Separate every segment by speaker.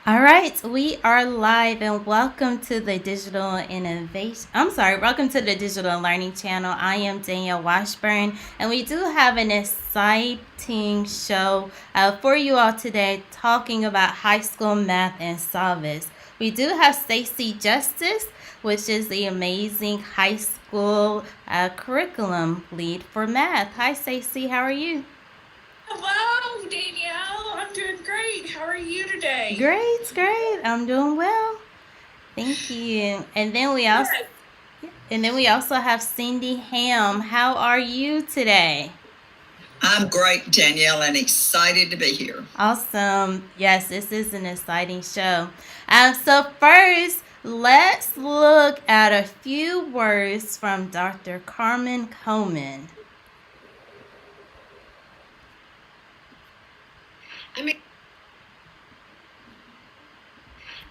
Speaker 1: All right, we are live and welcome to the welcome to the Digital Learning Channel. I am Danielle Washburn, and we do have an exciting show for you all today talking about high school math and Savvas. We do have Stacy Justice, which is the amazing high school curriculum lead for math. Hi, Stacy, how are you?
Speaker 2: Hello, Danielle. I'm doing great. How are you today?
Speaker 1: Great, great. I'm doing well. Thank you.
Speaker 2: Good.
Speaker 1: And then we also have Cindy Ham. How are you today?
Speaker 3: I'm great, Danielle, and excited to be here.
Speaker 1: Awesome. Yes, this is an exciting show. So first, let's look at a few words from Dr. Carmen Coleman.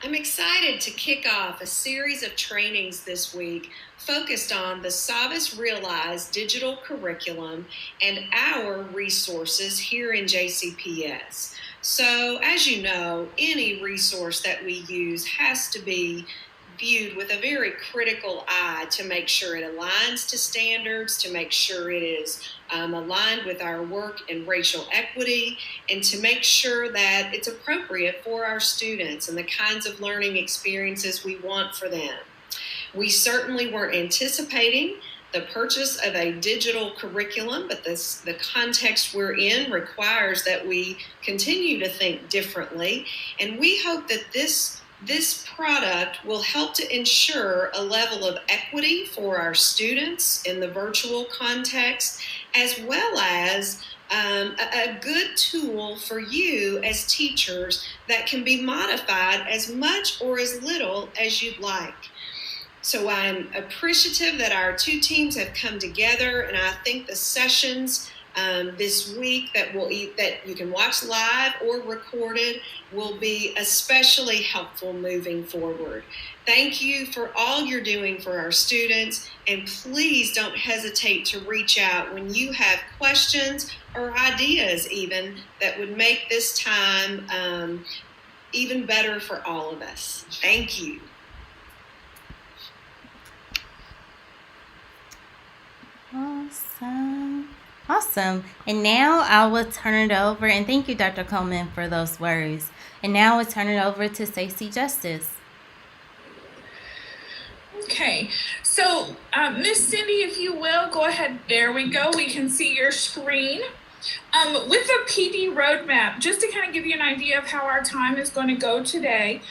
Speaker 4: I'm excited to kick off a series of trainings this week focused on the Savvas Realize digital curriculum and our resources here in JCPS. So, as you know, any resource that we use has to be viewed with a very critical eye to make sure it aligns to standards, to make sure it is aligned with our work in racial equity, and to make sure that it's appropriate for our students and the kinds of learning experiences we want for them. We certainly weren't anticipating the purchase of a digital curriculum, but the context we're in requires that we continue to think differently, and we hope that this product will help to ensure a level of equity for our students in the virtual context, as well as a good tool for you as teachers that can be modified as much or as little as you'd like. So I'm appreciative that our two teams have come together, and I think the sessions this week that you can watch live or recorded will be especially helpful moving forward. Thank you for all you're doing for our students, and please don't hesitate to reach out when you have questions or ideas even that would make this time even better for all of us. Thank you.
Speaker 1: Awesome. And now I will turn it over, and thank you, Dr. Coleman, for those words. And now I'll turn it over to Stacey Justice.
Speaker 2: Okay. So, Miss Cindy, if you will, go ahead. There we go. We can see your screen. With the PD roadmap, just to kind of give you an idea of how our time is going to go today,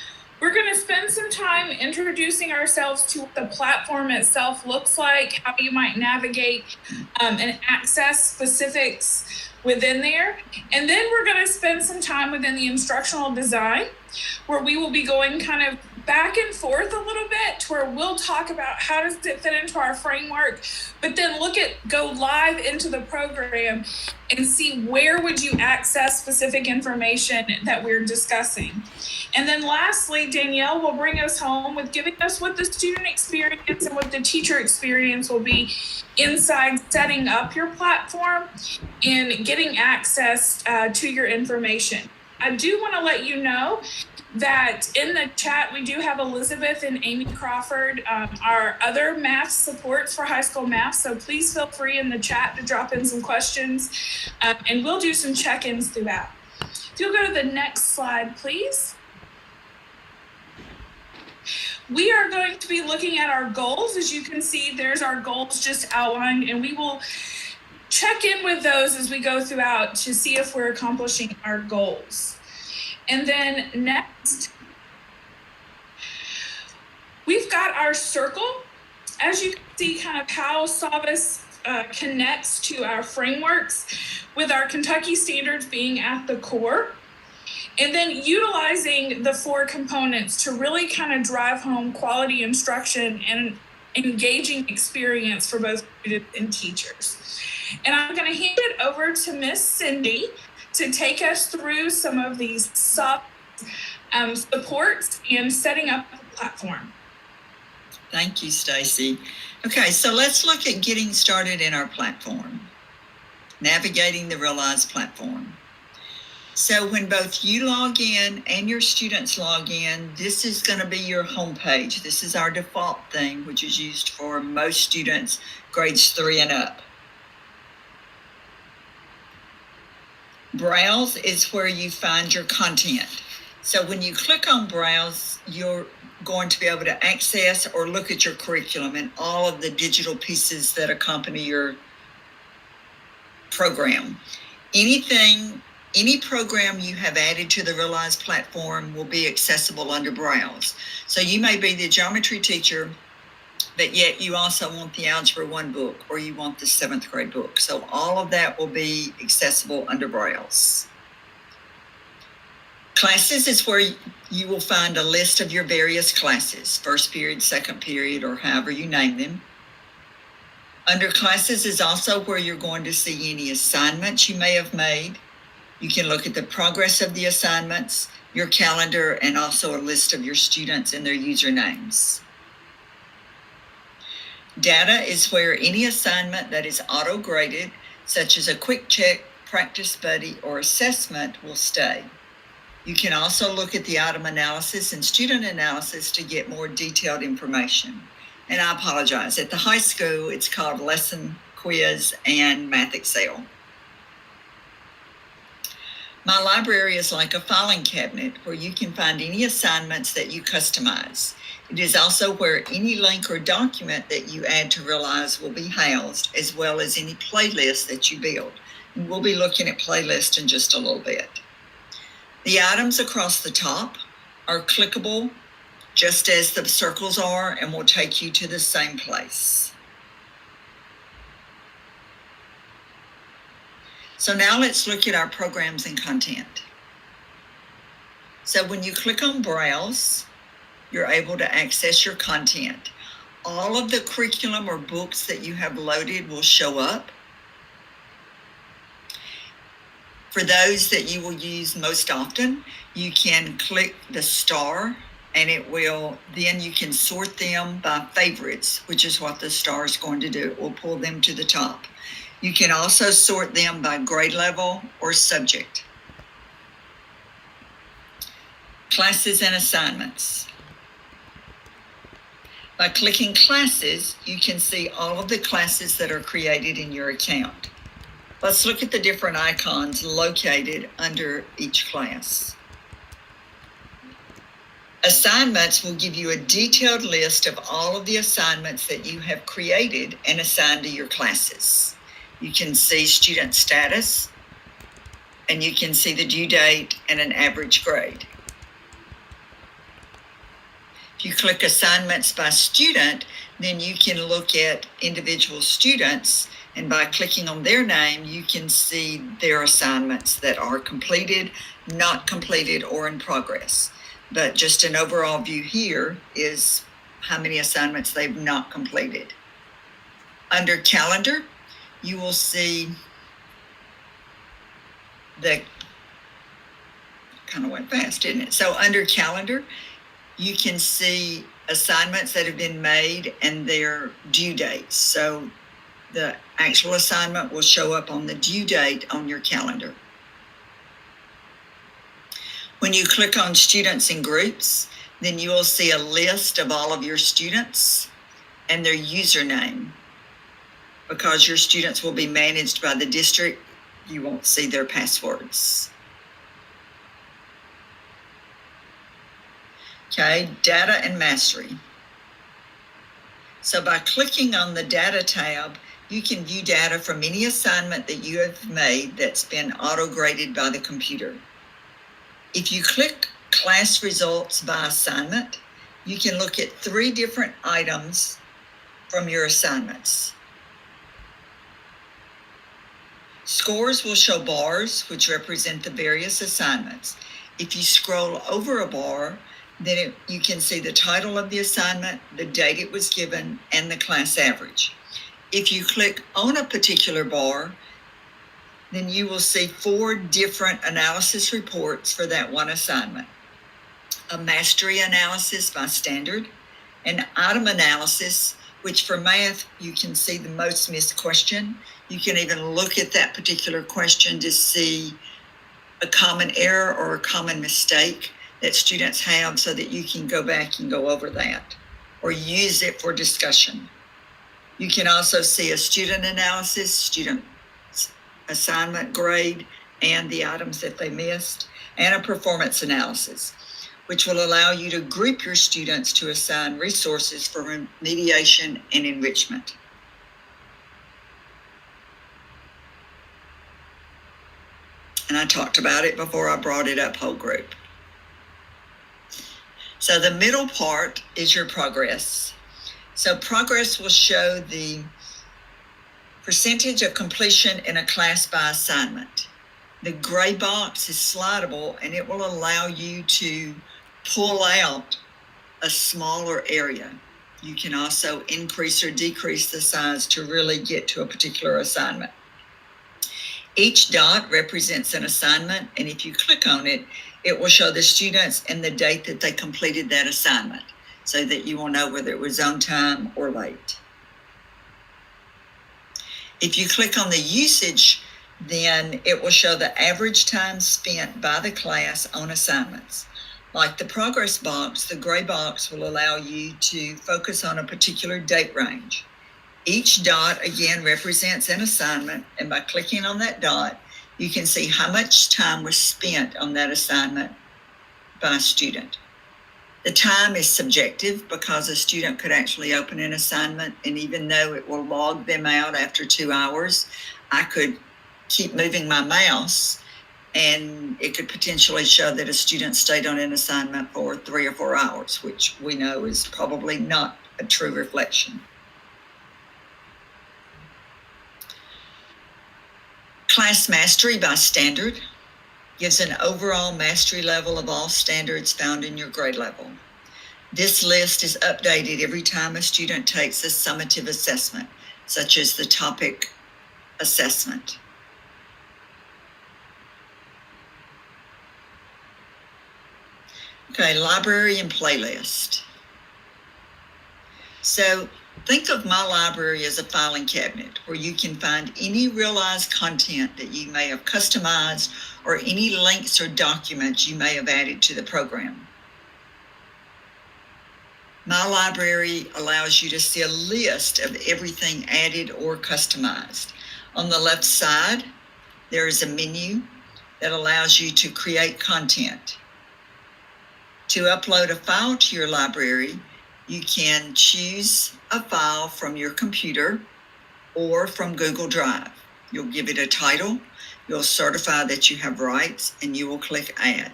Speaker 2: we're going to spend some time introducing ourselves to what the platform itself looks like, how you might navigate and access specifics within there. And then we're going to spend some time within the instructional design, where we will be going kind of back and forth a little bit, to where we'll talk about how does it fit into our framework, but then go live into the program and see where would you access specific information that we're discussing. And then lastly, Danielle will bring us home with giving us what the student experience and what the teacher experience will be inside setting up your platform and getting access to your information. I do want to let you know that in the chat, we do have Elizabeth and Amy Crawford, our other math supports for high school math. So please feel free in the chat to drop in some questions, and we'll do some check-ins throughout. If you'll go to the next slide, please. We are going to be looking at our goals. As you can see, there's our goals just outlined, and we will check in with those as we go throughout to see if we're accomplishing our goals. And then next, we've got our circle. As you can see, kind of how Savvas connects to our frameworks, with our Kentucky standards being at the core. And then utilizing the 4 components to really kind of drive home quality instruction and engaging experience for both students and teachers. And I'm going to hand it over to Miss Cindy to take us through some of these supports and setting up the platform.
Speaker 3: Thank you, Stacy. Okay, so let's look at getting started in our platform, navigating the Realize platform. So when both you log in and your students log in, this is going to be your home page. This is our default theme, which is used for most students grades 3 and up. Browse is where you find your content. So when you click on Browse, you're going to be able to access or look at your curriculum and all of the digital pieces that accompany your program. Any program you have added to the Realize platform will be accessible under Browse. So you may be the geometry teacher, but yet you also want the Algebra 1 book or you want the 7th grade book. So all of that will be accessible under Browse. Classes is where you will find a list of your various classes, first period, second period, or however you name them. Under Classes is also where you're going to see any assignments you may have made. You can look at the progress of the assignments, your calendar, and also a list of your students and their usernames. Data is where any assignment that is auto-graded, such as a quick check, practice buddy, or assessment, will stay. You can also look at the item analysis and student analysis to get more detailed information. And I apologize, at the high school, it's called Lesson Quiz and Math Excel. My library is like a filing cabinet where you can find any assignments that you customize. It is also where any link or document that you add to Realize will be housed, as well as any playlist that you build. And we'll be looking at playlists in just a little bit. The items across the top are clickable, just as the circles are, and will take you to the same place. So now let's look at our programs and content. So when you click on Browse, you're able to access your content. All of the curriculum or books that you have loaded will show up. For those that you will use most often, you can click the star and then you can sort them by favorites, which is what the star is going to do. It will pull them to the top. You can also sort them by grade level or subject. Classes and assignments. By clicking Classes, you can see all of the classes that are created in your account. Let's look at the different icons located under each class. Assignments will give you a detailed list of all of the assignments that you have created and assigned to your classes. You can see student status, and you can see the due date and an average grade. If you click Assignments by Student, then you can look at individual students, and by clicking on their name, you can see their assignments that are completed, not completed, or in progress. But just an overall view here is how many assignments they've not completed. Under Calendar, you will see kind of went fast, didn't it? So under Calendar, you can see assignments that have been made and their due dates. So the actual assignment will show up on the due date on your calendar. When you click on Students and Groups, then you will see a list of all of your students and their username. Because your students will be managed by the district, you won't see their passwords. Okay, Data and Mastery. So by clicking on the Data tab, you can view data from any assignment that you have made that's been auto-graded by the computer. If you click Class Results by Assignment, you can look at 3 different items from your assignments. Scores will show bars, which represent the various assignments. If you scroll over a bar, then you can see the title of the assignment, the date it was given, and the class average. If you click on a particular bar, then you will see 4 different analysis reports for that one assignment. A mastery analysis by standard, an item analysis, which for math, you can see the most missed question. You can even look at that particular question to see a common error or a common mistake that students have so that you can go back and go over that or use it for discussion. You can also see a student analysis, student assignment grade, and the items that they missed, and a performance analysis, which will allow you to group your students to assign resources for remediation and enrichment. And I talked about it before I brought it up whole group. So the middle part is your progress. So progress will show the percentage of completion in a class by assignment. The gray box is slidable and it will allow you to pull out a smaller area. You can also increase or decrease the size to really get to a particular assignment. Each dot represents an assignment, and if you click on it, it will show the students and the date that they completed that assignment so that you will know whether it was on time or late. If you click on the usage, then it will show the average time spent by the class on assignments. Like the progress box, the gray box will allow you to focus on a particular date range. Each dot, again, represents an assignment, and by clicking on that dot, you can see how much time was spent on that assignment by a student. The time is subjective because a student could actually open an assignment, and even though it will log them out after 2 hours, I could keep moving my mouse and it could potentially show that a student stayed on an assignment for 3 or 4 hours, which we know is probably not a true reflection. Class mastery by standard gives an overall mastery level of all standards found in your grade level. This list is updated every time a student takes a summative assessment, such as the topic assessment. Okay, library and playlist. So think of my library as a filing cabinet where you can find any realized content that you may have customized or any links or documents you may have added to the program. My library allows you to see a list of everything added or customized. On the left side, there is a menu that allows you to create content. To upload a file to your library, you can choose a file from your computer or from Google Drive. You'll give it a title, you'll certify that you have rights, and you will click Add.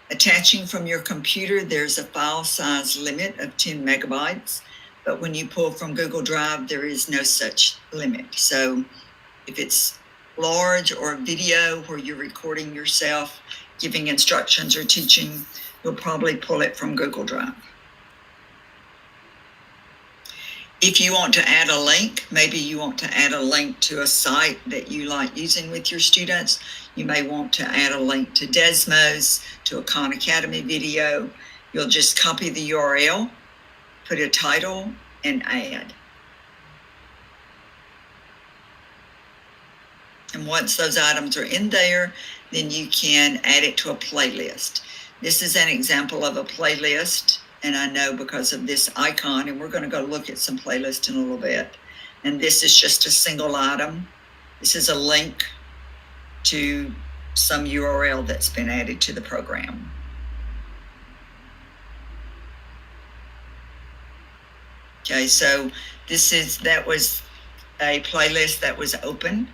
Speaker 3: Attaching from your computer, there's a file size limit of 10 megabytes, but when you pull from Google Drive, there is no such limit. So if it's large or a video where you're recording yourself, giving instructions or teaching, you'll probably pull it from Google Drive. If you want to add a link, maybe you want to add a link to a site that you like using with your students. You may want to add a link to Desmos, to a Khan Academy video. You'll just copy the URL, put a title, and add. And once those items are in there, then you can add it to a playlist. This is an example of a playlist, and I know because of this icon, and we're going to go look at some playlists in a little bit. And this is just a single item. This is a link to some URL that's been added to the program. Okay, so that was a playlist that was open.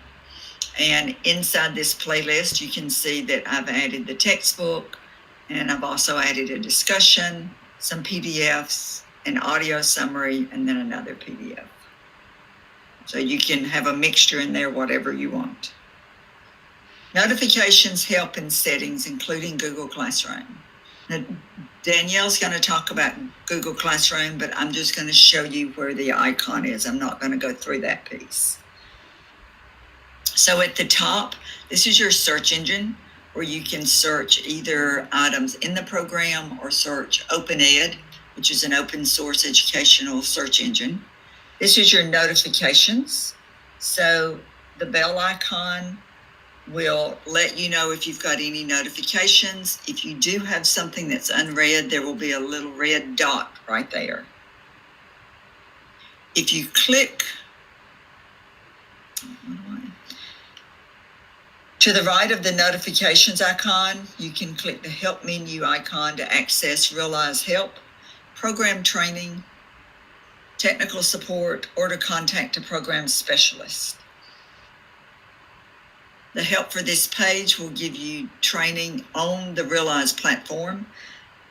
Speaker 3: And inside this playlist, you can see that I've added the textbook, and I've also added a discussion, some PDFs, an audio summary, and then another PDF. So you can have a mixture in there, whatever you want. Notifications help in settings, including Google Classroom. Now, Danielle's going to talk about Google Classroom, but I'm just going to show you where the icon is. I'm not going to go through that piece. So at the top, this is your search engine, where you can search either items in the program or search OpenEd, which is an open source educational search engine. This is your notifications. So the bell icon will let you know if you've got any notifications. If you do have something that's unread, there will be a little red dot right there. If you click to the right of the notifications icon, you can click the help menu icon to access Realize Help, program training, technical support, or to contact a program specialist. The help for this page will give you training on the Realize platform.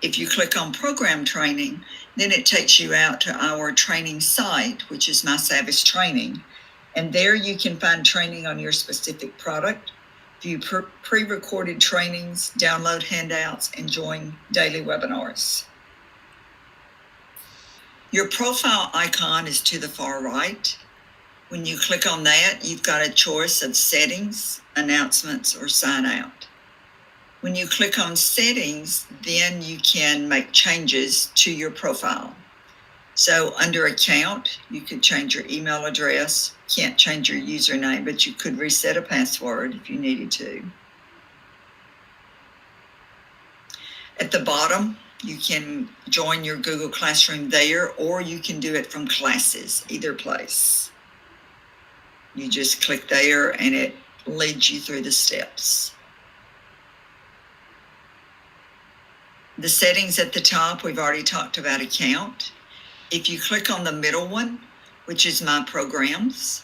Speaker 3: If you click on program training, then it takes you out to our training site, which is My Savvas Training. And there you can find training on your specific product, view pre-recorded trainings, download handouts, and join daily webinars. Your profile icon is to the far right. When you click on that, you've got a choice of settings, announcements, or sign out. When you click on settings, then you can make changes to your profile. So under account, you could change your email address. Can't change your username, but you could reset a password if you needed to. At the bottom, you can join your Google Classroom there, or you can do it from Classes, either place. You just click there and it leads you through the steps. The settings at the top, we've already talked about account. If you click on the middle one, which is My Programs,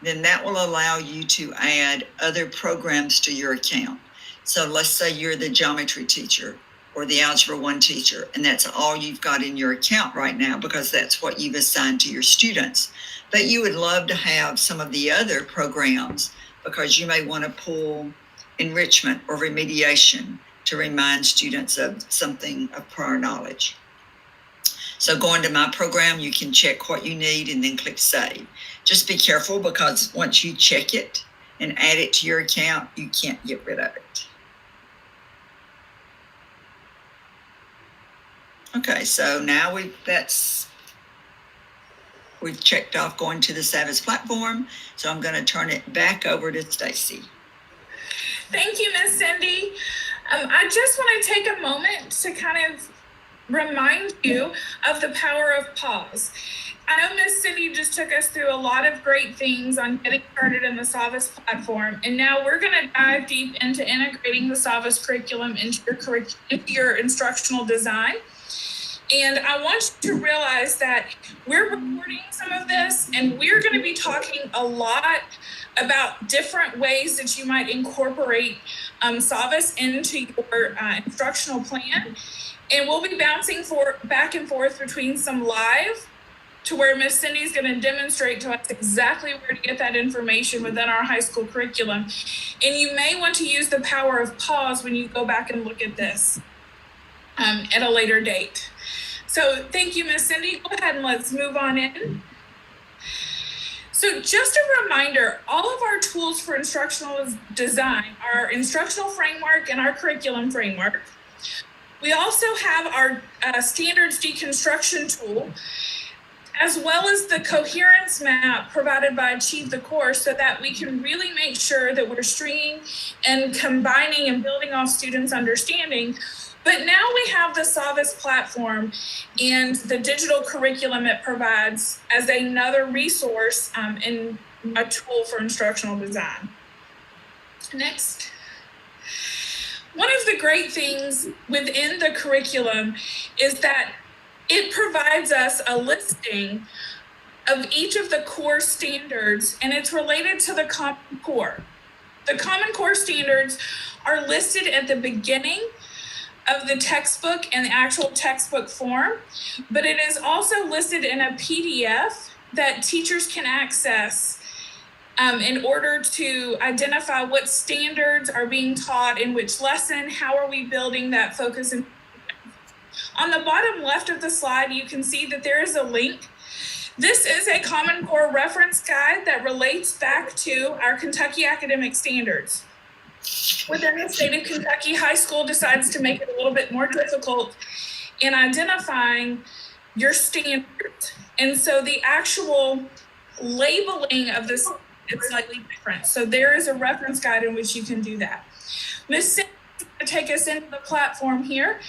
Speaker 3: then that will allow you to add other programs to your account. So let's say you're the geometry teacher or the Algebra 1 teacher, and that's all you've got in your account right now because that's what you've assigned to your students. But you would love to have some of the other programs because you may want to pull enrichment or remediation to remind students of something of prior knowledge. So going to My Program, you can check what you need and then click Save. Just be careful because once you check it and add it to your account, you can't get rid of it. Okay, so now we've checked off going to the Savvas platform. So I'm going to turn it back over to Stacy.
Speaker 2: Thank you, Miss Cindy. I just want to take a moment to kind of remind you of the power of pause. I know Miss Cindy just took us through a lot of great things on getting started in the Savvas platform, and now we're going to dive deep into integrating the Savvas curriculum into your instructional design. And I want you to realize that we're recording some of this, and we're going to be talking a lot about different ways that you might incorporate Savvas into your instructional plan. And we'll be bouncing back and forth between some live to where Miss Cindy's going to demonstrate to us exactly where to get that information within our high school curriculum. And you may want to use the power of pause when you go back and look at this at a later date. So thank you, Miss Cindy. Go ahead and let's move on in. So just a reminder, all of our tools for instructional design, our instructional framework and our curriculum framework. We also have our standards deconstruction tool, as well as the coherence map provided by Achieve the Course, so that we can really make sure that we're stringing and combining and building off students' understanding. But now we have the Savvas platform and the digital curriculum it provides as another resource and a tool for instructional design. Next. One of the great things within the curriculum is that it provides us a listing of each of the core standards, and it's related to the Common Core. The Common Core standards are listed at the beginning of the textbook and the actual textbook form, but it is also listed in a PDF that teachers can access in order to identify what standards are being taught in which lesson, how are we building that focus. On the bottom left of the slide, you can see that there is a link. This is a Common Core reference guide that relates back to our Kentucky academic standards. Within the state of Kentucky, high school decides to make it a little bit more difficult in identifying your standards. And so the actual labeling of this it's slightly different. So there is a reference guide in which you can do that. Ms. Cindy is going to take us into the platform here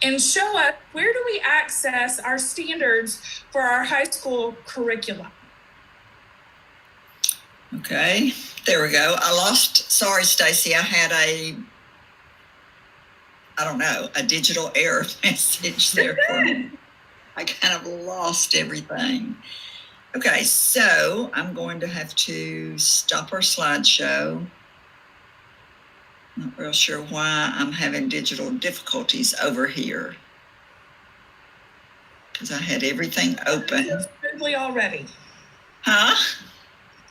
Speaker 2: and show us where do we access our standards for our high school curriculum.
Speaker 3: Okay, there we go. Sorry, Stacy, I had a digital error message there for me. I kind of lost everything. Okay, so I'm going to have to stop our slideshow. Not real sure why I'm having digital difficulties over here, because I had everything open.
Speaker 2: So smoothly already.
Speaker 3: Huh?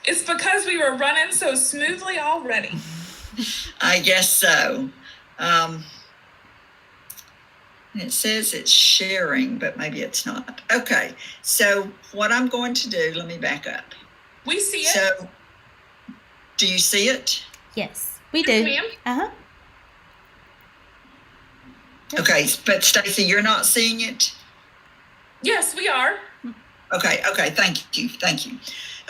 Speaker 2: It's because we were running so smoothly already.
Speaker 3: I guess so. It says it's sharing, but maybe it's not. Okay, so what I'm going to do, let me back up.
Speaker 2: We see it.
Speaker 3: So, do you see it?
Speaker 1: Yes, we do.
Speaker 2: Ma'am?
Speaker 1: Uh-huh.
Speaker 3: Okay, but Stacy, you're not seeing it?
Speaker 2: Yes, we are.
Speaker 3: Okay, thank you.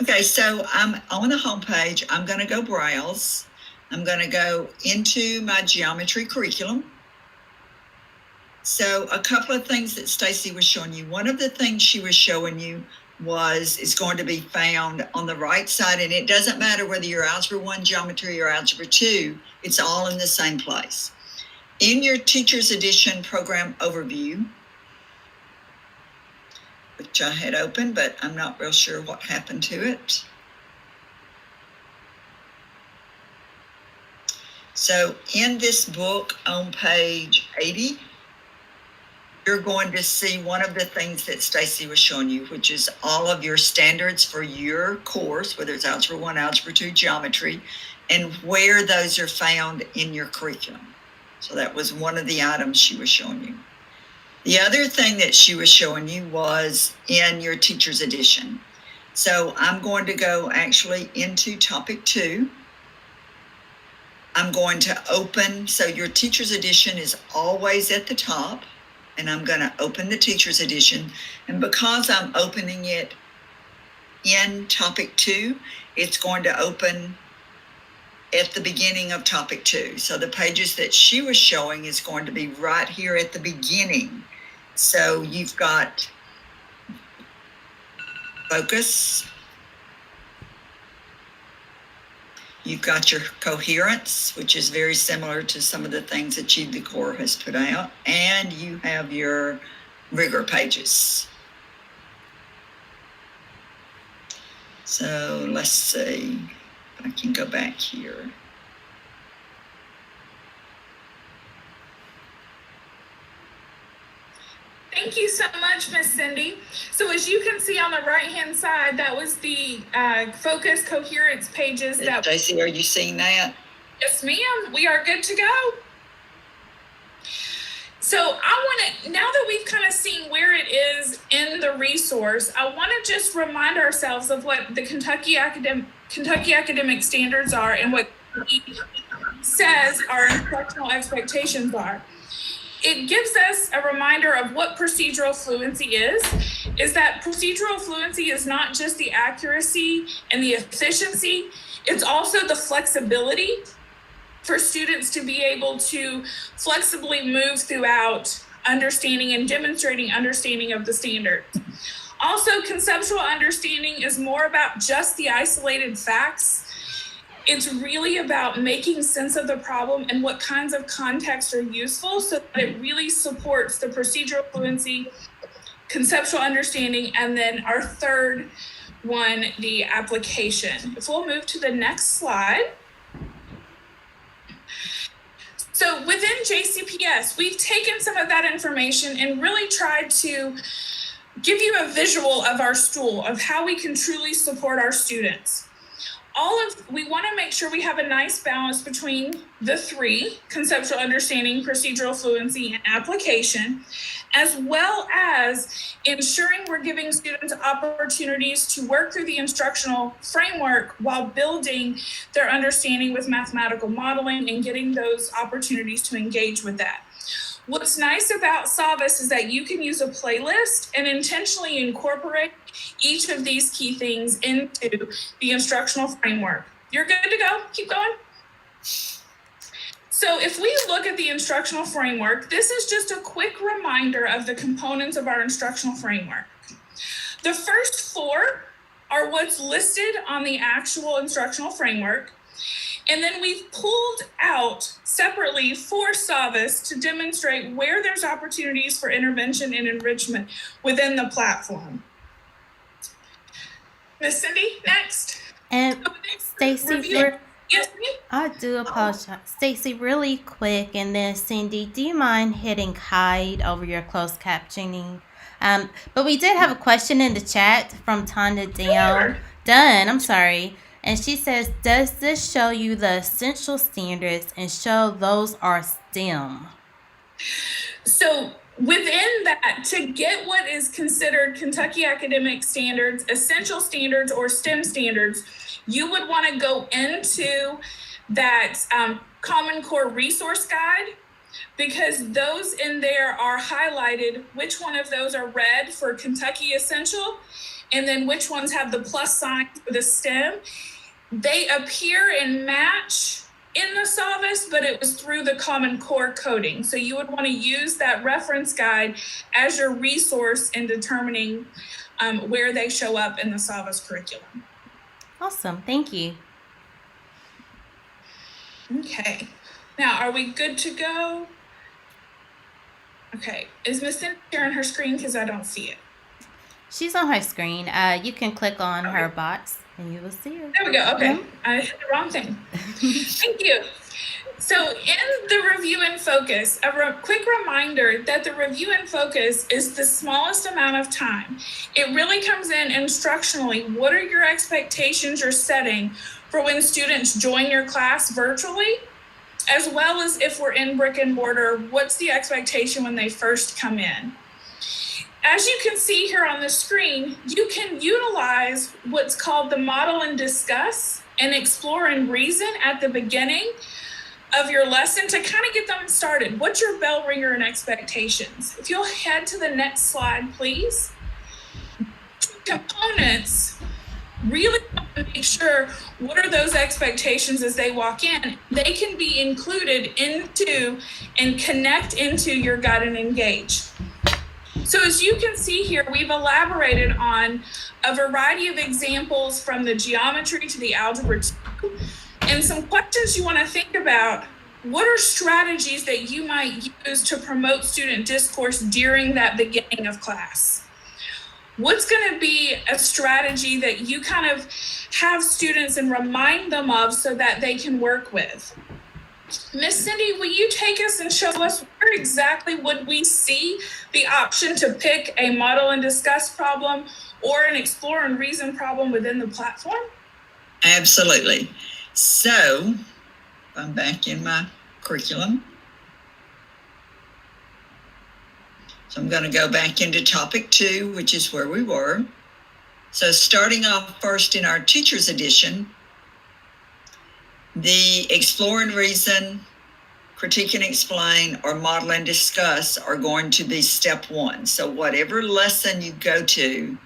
Speaker 3: Okay, so I'm on the home page. I'm going to go browse. I'm going to go into my geometry curriculum. So a couple of things that Stacy was showing you. One of the things she was showing you is going to be found on the right side, and it doesn't matter whether you're Algebra 1 geometry or Algebra 2, it's all in the same place. In your Teacher's Edition program overview, which I had open, but I'm not real sure what happened to it. So in this book on page 80, you're going to see one of the things that Stacy was showing you, which is all of your standards for your course, whether it's Algebra 1, Algebra 2, Geometry, and where those are found in your curriculum. So that was one of the items she was showing you. The other thing that she was showing you was in your Teacher's Edition. So I'm going to go actually into topic 2. I'm going to open, so your Teacher's Edition is always at the top, and I'm going to open the Teacher's Edition. And because I'm opening it in topic 2, it's going to open at the beginning of topic 2. So the pages that she was showing is going to be right here at the beginning. So you've got focus, you've got your coherence, which is very similar to some of the things Achieve the Core has put out, and you have your rigor pages. So let's see if I can go back here.
Speaker 2: Thank you so much, Miss Cindy. So as you can see on the right-hand side, that was the focus coherence pages.
Speaker 3: Stacy, are you seeing that?
Speaker 2: Yes, ma'am. We are good to go. So I want to, now that we've kind of seen where it is in the resource, I want to just remind ourselves of what the Kentucky Academic Standards are and what it says our instructional expectations are. It gives us a reminder of what procedural fluency is that procedural fluency is not just the accuracy and the efficiency, it's also the flexibility for students to be able to flexibly move throughout understanding and demonstrating understanding of the standard. Also, conceptual understanding is more about just the isolated facts. It's really about making sense of the problem and what kinds of contexts are useful so that it really supports the procedural fluency, conceptual understanding, and then our third one, the application. If we'll move to the next slide. So within JCPS, we've taken some of that information and really tried to give you a visual of our stool, of how we can truly support our students. We want to make sure we have a nice balance between the three: conceptual understanding, procedural fluency, and application, as well as ensuring we're giving students opportunities to work through the instructional framework while building their understanding with mathematical modeling and getting those opportunities to engage with that. What's nice about Savvas is that you can use a playlist and intentionally incorporate each of these key things into the instructional framework. You're good to go. Keep going. So if we look at the instructional framework, this is just a quick reminder of the components of our instructional framework. The first four are what's listed on the actual instructional framework. And then we've pulled out separately for Savvas to demonstrate where there's opportunities for intervention and enrichment within the platform. Miss Cindy, next.
Speaker 1: And Stacy,
Speaker 2: Yes,
Speaker 1: I do apologize. Stacy, really quick, and then Cindy, do you mind hitting hide over your closed captioning? But we did have a question in the chat from Tanda Dale. Dunn, I'm sorry. And she says, does this show you the essential standards and show those are STEM?
Speaker 2: So within that, to get what is considered Kentucky Academic Standards, Essential Standards, or STEM standards, you would want to go into that Common Core resource guide, because those in there are highlighted, which one of those are red for Kentucky Essential, and then which ones have the plus sign for the STEM. They appear and match in the Savvas, but it was through the Common Core coding. So you would want to use that reference guide as your resource in determining where they show up in the Savvas curriculum.
Speaker 1: Awesome. Thank you.
Speaker 2: Okay. Now, are we good to go? Okay. Is Miss Cindy sharing her screen? Because I don't see it.
Speaker 1: She's on her screen. You can click on her box and you will see her.
Speaker 2: There we go. Okay. I hit the wrong thing. Thank you. So in the review and focus, a quick reminder that the review and focus is the smallest amount of time. It really comes in instructionally. What are your expectations you're setting for when students join your class virtually, as well as if we're in brick and mortar, what's the expectation when they first come in? As you can see here on the screen, you can utilize what's called the model and discuss and explore and reason at the beginning of your lesson to kind of get them started. What's your bell ringer and expectations? If you'll head to the next slide, please. Components really want to make sure what are those expectations as they walk in. They can be included into and connect into your guide and engage. So as you can see here, we've elaborated on a variety of examples from the geometry to the algebra 2, and some questions you want to think about. What are strategies that you might use to promote student discourse during that beginning of class? What's going to be a strategy that you kind of have students and remind them of so that they can work with? Miss Cindy, will you take us and show us where exactly would we see the option to pick a model and discuss problem or an explore and reason problem within the platform?
Speaker 3: Absolutely. So I'm back in my curriculum. So I'm going to go back into topic 2, which is where we were. So starting off first in our teacher's edition, the explore and reason, critique and explain, or model and discuss are going to be step 1. So whatever lesson you go to,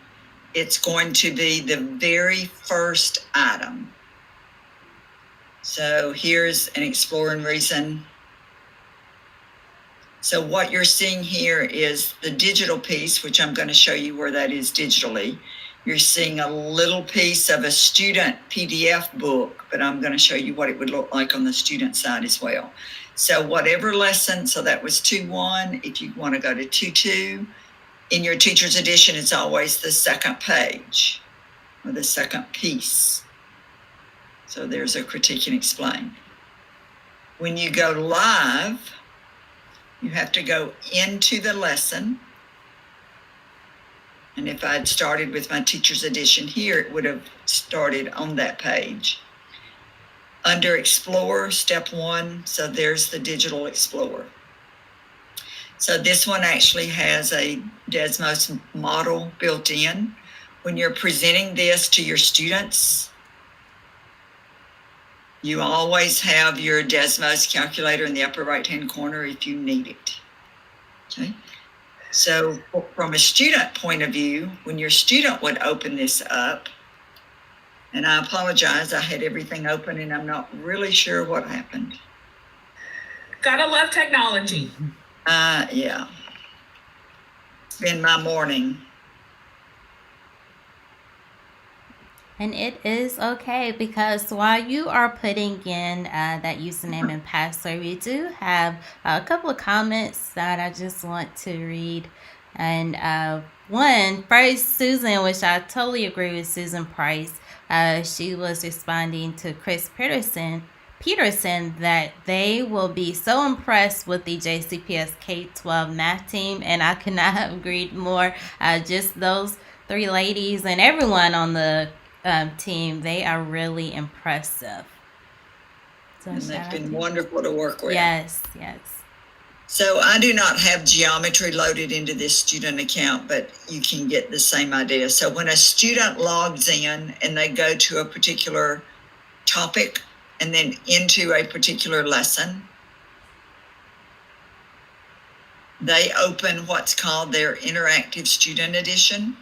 Speaker 3: it's going to be the very first item. So here's an explore and reason. So what you're seeing here is the digital piece, which I'm going to show you where that is digitally. You're seeing a little piece of a student PDF book, but I'm going to show you what it would look like on the student side as well. So whatever lesson, so that was 2.1. If you want to go to 2.2, in your teacher's edition, it's always the second page or the second piece. So there's a critique and explain. When you go live, you have to go into the lesson. And if I'd started with my teacher's edition here, it would have started on that page. Under Explore, step 1, so there's the Digital Explorer. So this one actually has a Desmos model built in. When you're presenting this to your students, you always have your Desmos calculator in the upper right-hand corner if you need it. Okay. So from a student point of view, when your student would open this up, and I apologize, I had everything open and I'm not really sure what happened.
Speaker 2: Gotta love technology.
Speaker 3: Yeah. It's been my morning.
Speaker 1: And it is okay because while you are putting in that username and password, we do have a couple of comments that I just want to read. And one, first, Susan, which I totally agree with Susan Price. She was responding to Chris Peterson that they will be so impressed with the JCPS K-12 math team, and I could not have agreed more. Just those three ladies and everyone on the team, they are really impressive. So
Speaker 3: And they've been wonderful to work with.
Speaker 1: Yes.
Speaker 3: So I do not have geometry loaded into this student account, but you can get the same idea. So when a student logs in and they go to a particular topic and then into a particular lesson, they open what's called their interactive student edition.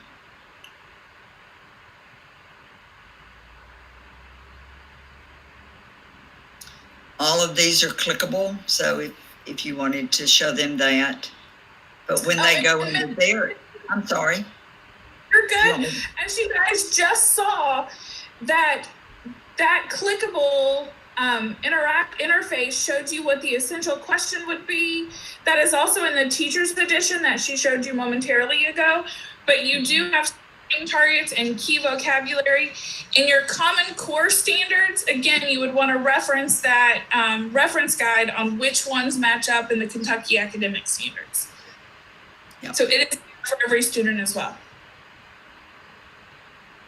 Speaker 3: All of these are clickable, so if you wanted to show them that. But when they go into there, I'm sorry.
Speaker 2: You're good. And you guys just saw that clickable interface showed you what the essential question would be. That is also in the teacher's edition that she showed you momentarily ago. But you do have targets and key vocabulary. In your Common Core standards, again, you would want to reference that reference guide on which ones match up in the Kentucky Academic Standards. Yep. So it is for every student as well.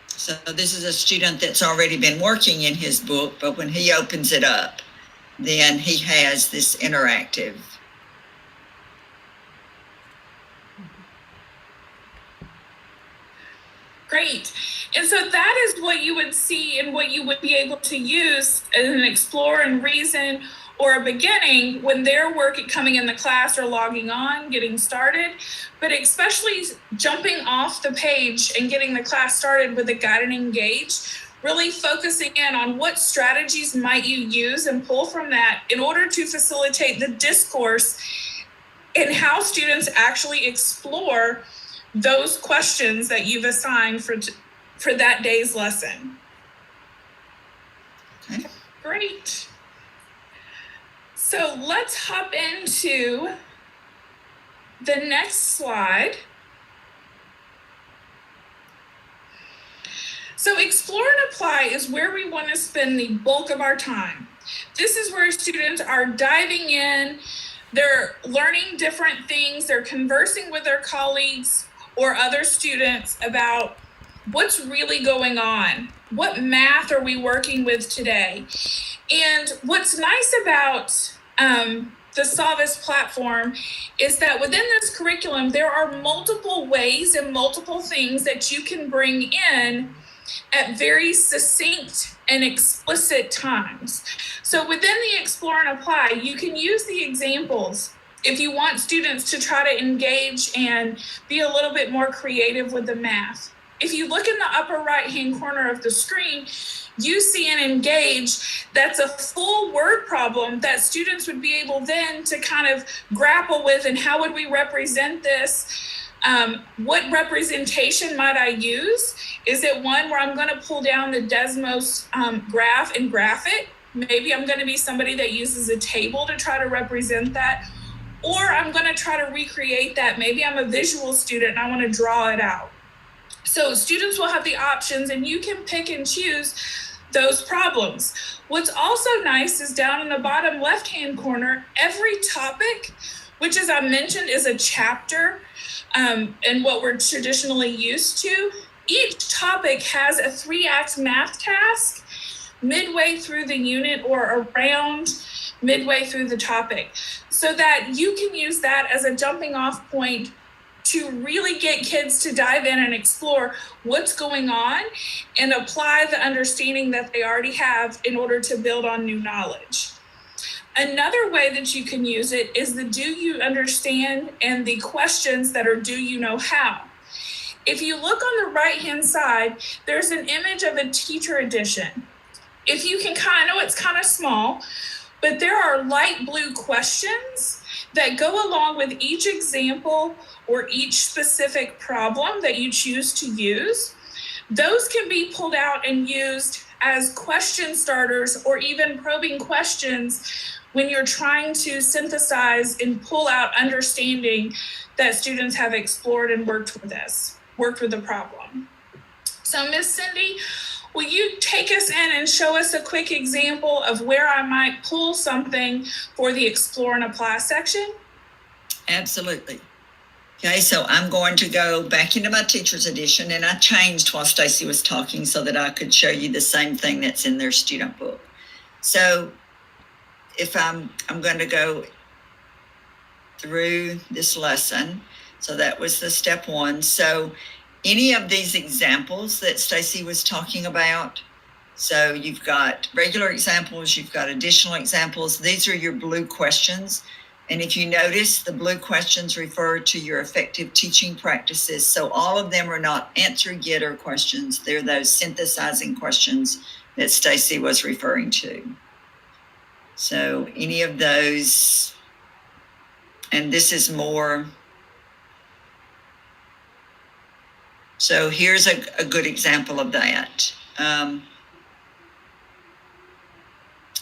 Speaker 3: So this is a student that's already been working in his book, but when he opens it up, then he has this interactive.
Speaker 2: Great. And so that is what you would see and what you would be able to use as an explore and reason or a beginning when they're working, coming in the class or logging on, getting started, but especially jumping off the page and getting the class started with a guide and engage, really focusing in on what strategies might you use and pull from that in order to facilitate the discourse and how students actually explore those questions that you've assigned for that day's lesson.
Speaker 3: Okay.
Speaker 2: Great. So let's hop into the next slide. So explore and apply is where we want to spend the bulk of our time. This is where students are diving in, they're learning different things, they're conversing with their colleagues or other students about what's really going on. What math are we working with today? And what's nice about the Savvas platform is that within this curriculum, there are multiple ways and multiple things that you can bring in at very succinct and explicit times. So within the Explore and Apply, you can use the examples if you want students to try to engage and be a little bit more creative with the math. If you look in the upper right-hand corner of the screen, you see an engage that's a full word problem that students would be able then to kind of grapple with, and how would we represent this? What representation might I use? Is it one where I'm going to pull down the Desmos graph and graph it? Maybe I'm going to be somebody that uses a table to try to represent that. Or I'm going to try to recreate that. Maybe I'm a visual student and I want to draw it out. So students will have the options and you can pick and choose those problems. What's also nice is down in the bottom left-hand corner, every topic, which as I mentioned is a chapter and what we're traditionally used to, each topic has a 3-act math task midway through the unit or around midway through the topic, so that you can use that as a jumping off point to really get kids to dive in and explore what's going on and apply the understanding that they already have in order to build on new knowledge. Another way that you can use it is the do you understand and the questions that are do you know how. If you look on the right-hand side, there's an image of a teacher edition. If you can I know it's kind of small, but there are light blue questions that go along with each example or each specific problem that you choose to use. Those can be pulled out and used as question starters or even probing questions when you're trying to synthesize and pull out understanding that students have explored and worked with the problem. So Miss Cindy, will you take us in and show us a quick example of where I might pull something for the Explore and Apply section?
Speaker 3: Absolutely. Okay, so I'm going to go back into my teacher's edition, and I changed while Stacy was talking so that I could show you the same thing that's in their student book. So if I'm going to go through this lesson. So that was the step one. So any of these examples that Stacy was talking about, so you've got regular examples, you've got additional examples. These are your blue questions. And if you notice, the blue questions refer to your effective teaching practices. So all of them are not answer-getter questions. They're those synthesizing questions that Stacy was referring to. So any of those, and this is more. So here's a good example of that.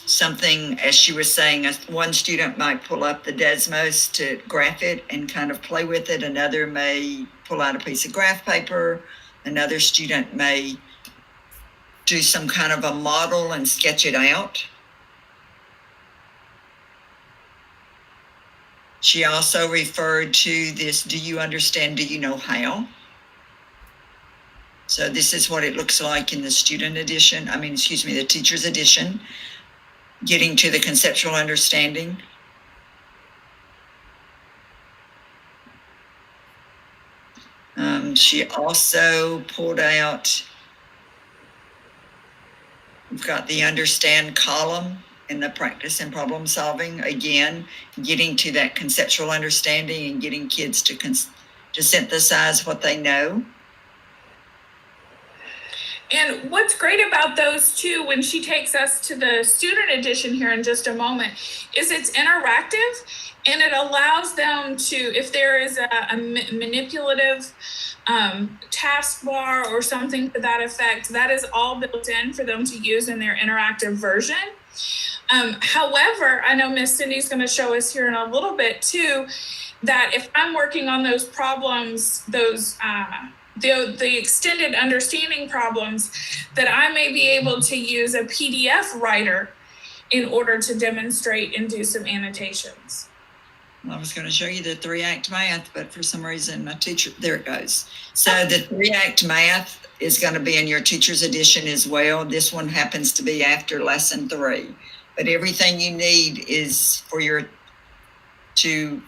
Speaker 3: Something, as she was saying, one student might pull up the Desmos to graph it and kind of play with it. Another may pull out a piece of graph paper. Another student may do some kind of a model and sketch it out. She also referred to this, do you understand, do you know how? So this is what it looks like in the student edition, the teacher's edition, getting to the conceptual understanding. She also pulled out, we've got the understand column in the practice and problem solving, again, getting to that conceptual understanding and getting kids to synthesize what they know.
Speaker 2: And what's great about those two, when she takes us to the student edition here in just a moment, is it's interactive and it allows them to, if there is a manipulative taskbar or something to that effect, that is all built in for them to use in their interactive version. However, I know Miss Cindy's going to show us here in a little bit too, that if I'm working on those problems, those the extended understanding problems, that I may be able to use a PDF writer in order to demonstrate and do some annotations.
Speaker 3: I was going to show you the 3-act math, but for some reason my teacher, there it goes. So the 3-act math is going to be in your teacher's edition as well. This one happens to be after lesson 3, but everything you need is to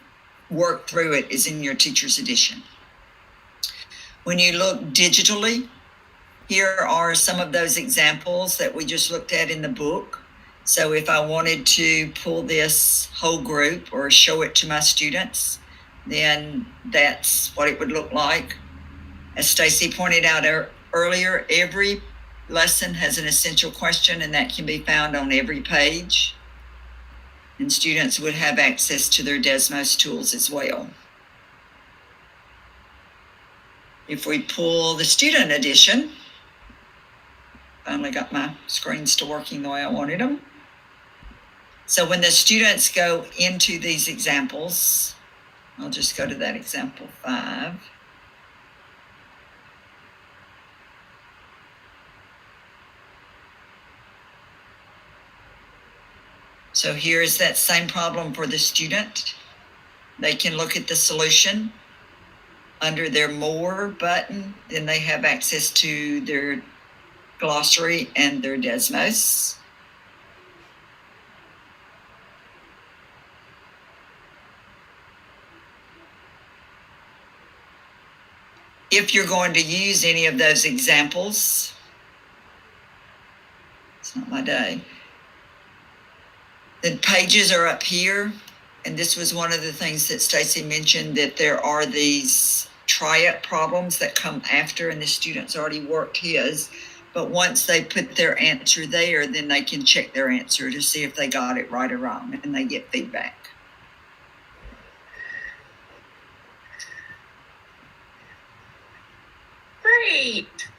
Speaker 3: work through it is in your teacher's edition. When you look digitally, here are some of those examples that we just looked at in the book. So if I wanted to pull this whole group or show it to my students, then that's what it would look like. As Stacy pointed out earlier, every lesson has an essential question, and that can be found on every page. And students would have access to their Desmos tools as well. If we pull the student edition, finally got my screens to working the way I wanted them. So when the students go into these examples, I'll just go to that example 5. So here's that same problem for the student. They can look at the solution under their More button. Then they have access to their glossary and their Desmos. If you're going to use any of those examples, it's not my day, The pages are up here, and this was one of the things that Stacy mentioned, that there are these try-up problems that come after, and the student's already worked his. But once they put their answer there, then they can check their answer to see if they got it right or wrong, and they get feedback.
Speaker 2: Great.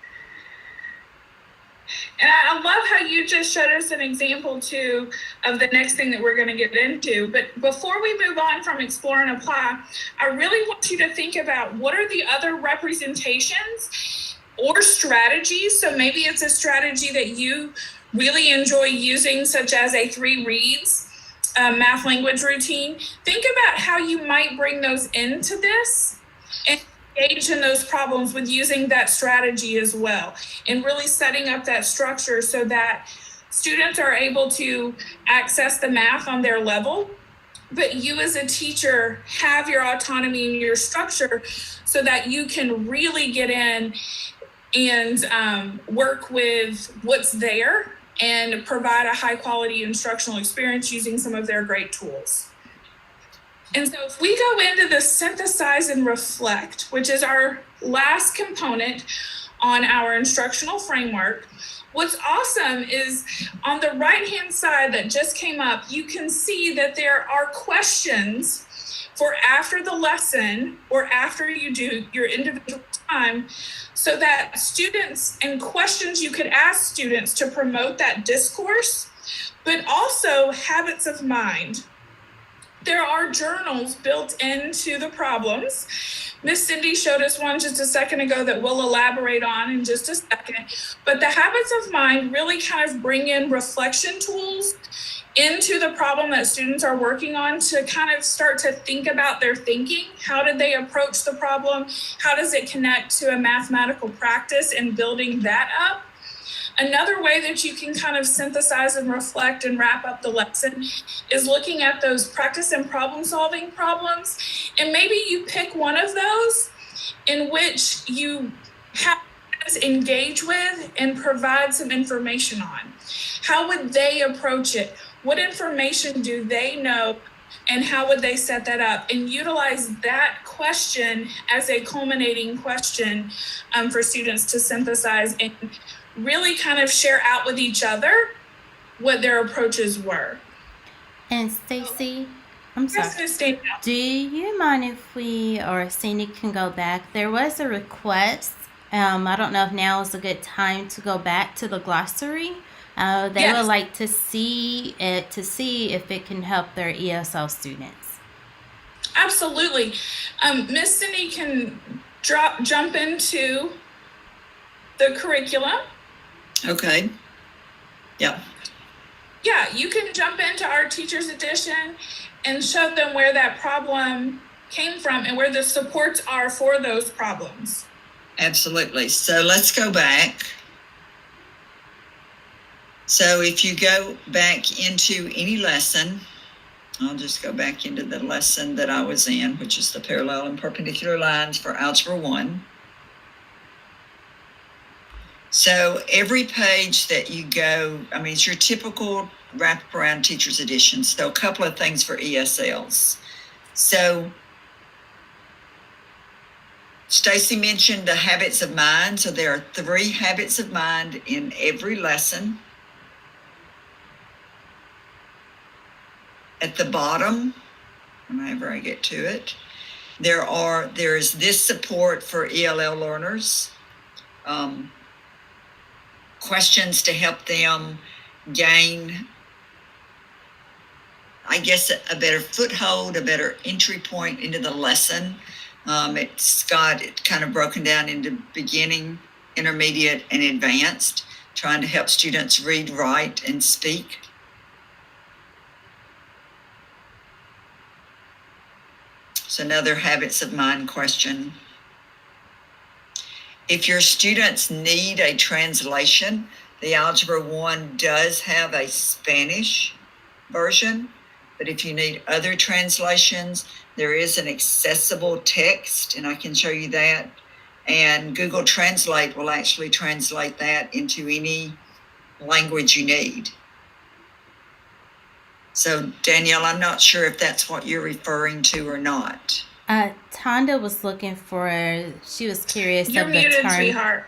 Speaker 2: And I love how you just showed us an example too of the next thing that we're going to get into. But before we move on from explore and apply, I really want you to think about what are the other representations or strategies. So maybe it's a strategy that you really enjoy using, such as a 3 reads math language routine. Think about how you might bring those into this and engage in those problems with using that strategy as well, and really setting up that structure so that students are able to access the math on their level, but you as a teacher have your autonomy and your structure so that you can really get in and work with what's there and provide a high quality instructional experience using some of their great tools. And so if we go into the synthesize and reflect, which is our last component on our instructional framework, what's awesome is on the right-hand side that just came up, you can see that there are questions for after the lesson or after you do your individual time, so that students and questions you could ask students to promote that discourse, but also habits of mind. There are journals built into the problems. Miss Cindy showed us one just a second ago that we'll elaborate on in just a second. But the habits of mind really kind of bring in reflection tools into the problem that students are working on to kind of start to think about their thinking. How did they approach the problem? How does it connect to a mathematical practice and building that up? Another way that you can kind of synthesize and reflect and wrap up the lesson is looking at those practice and problem solving problems. And maybe you pick one of those in which you have to engage with and provide some information on. How would they approach it? What information do they know? And how would they set that up? And utilize that question as a culminating question for students to synthesize and really kind of share out with each other what their approaches were.
Speaker 1: And Stacy, I'm sorry.
Speaker 2: Yes, Miss Dana.
Speaker 1: Do you mind if we or Cindy can go back? There was a request. I don't know if now is a good time to go back to the glossary. They
Speaker 2: Yes.
Speaker 1: would like to see it to see if it can help their ESL students.
Speaker 2: Absolutely. Miss Cindy can jump into the curriculum.
Speaker 3: Okay. Yeah.
Speaker 2: Yeah, you can jump into our teacher's edition and show them where that problem came from and where the supports are for those problems.
Speaker 3: Absolutely. So let's go back. So if you go back into any lesson, I'll just go back into the lesson that I was in, which is the parallel and perpendicular lines for Algebra 1. So every page that you go, I mean, it's your typical wraparound teacher's edition. So a couple of things for ESLs. So Stacy mentioned the habits of mind. So there are 3 habits of mind in every lesson. At the bottom, whenever I get to it, there is this support for ELL learners. Questions to help them gain, I guess, a better foothold, a better entry point into the lesson. It's got it kind of broken down into beginning, intermediate, and advanced, trying to help students read, write, and speak. It's another habits of mind question. If your students need a translation, the Algebra 1 does have a Spanish version, but if you need other translations, there is an accessible text, and I can show you that. And Google Translate will actually translate that into any language you need. So Danielle, I'm not sure if that's what you're referring to or not.
Speaker 1: Tonda was looking for, she was curious
Speaker 2: You're
Speaker 1: of the
Speaker 2: muted,
Speaker 1: term.
Speaker 2: sweetheart.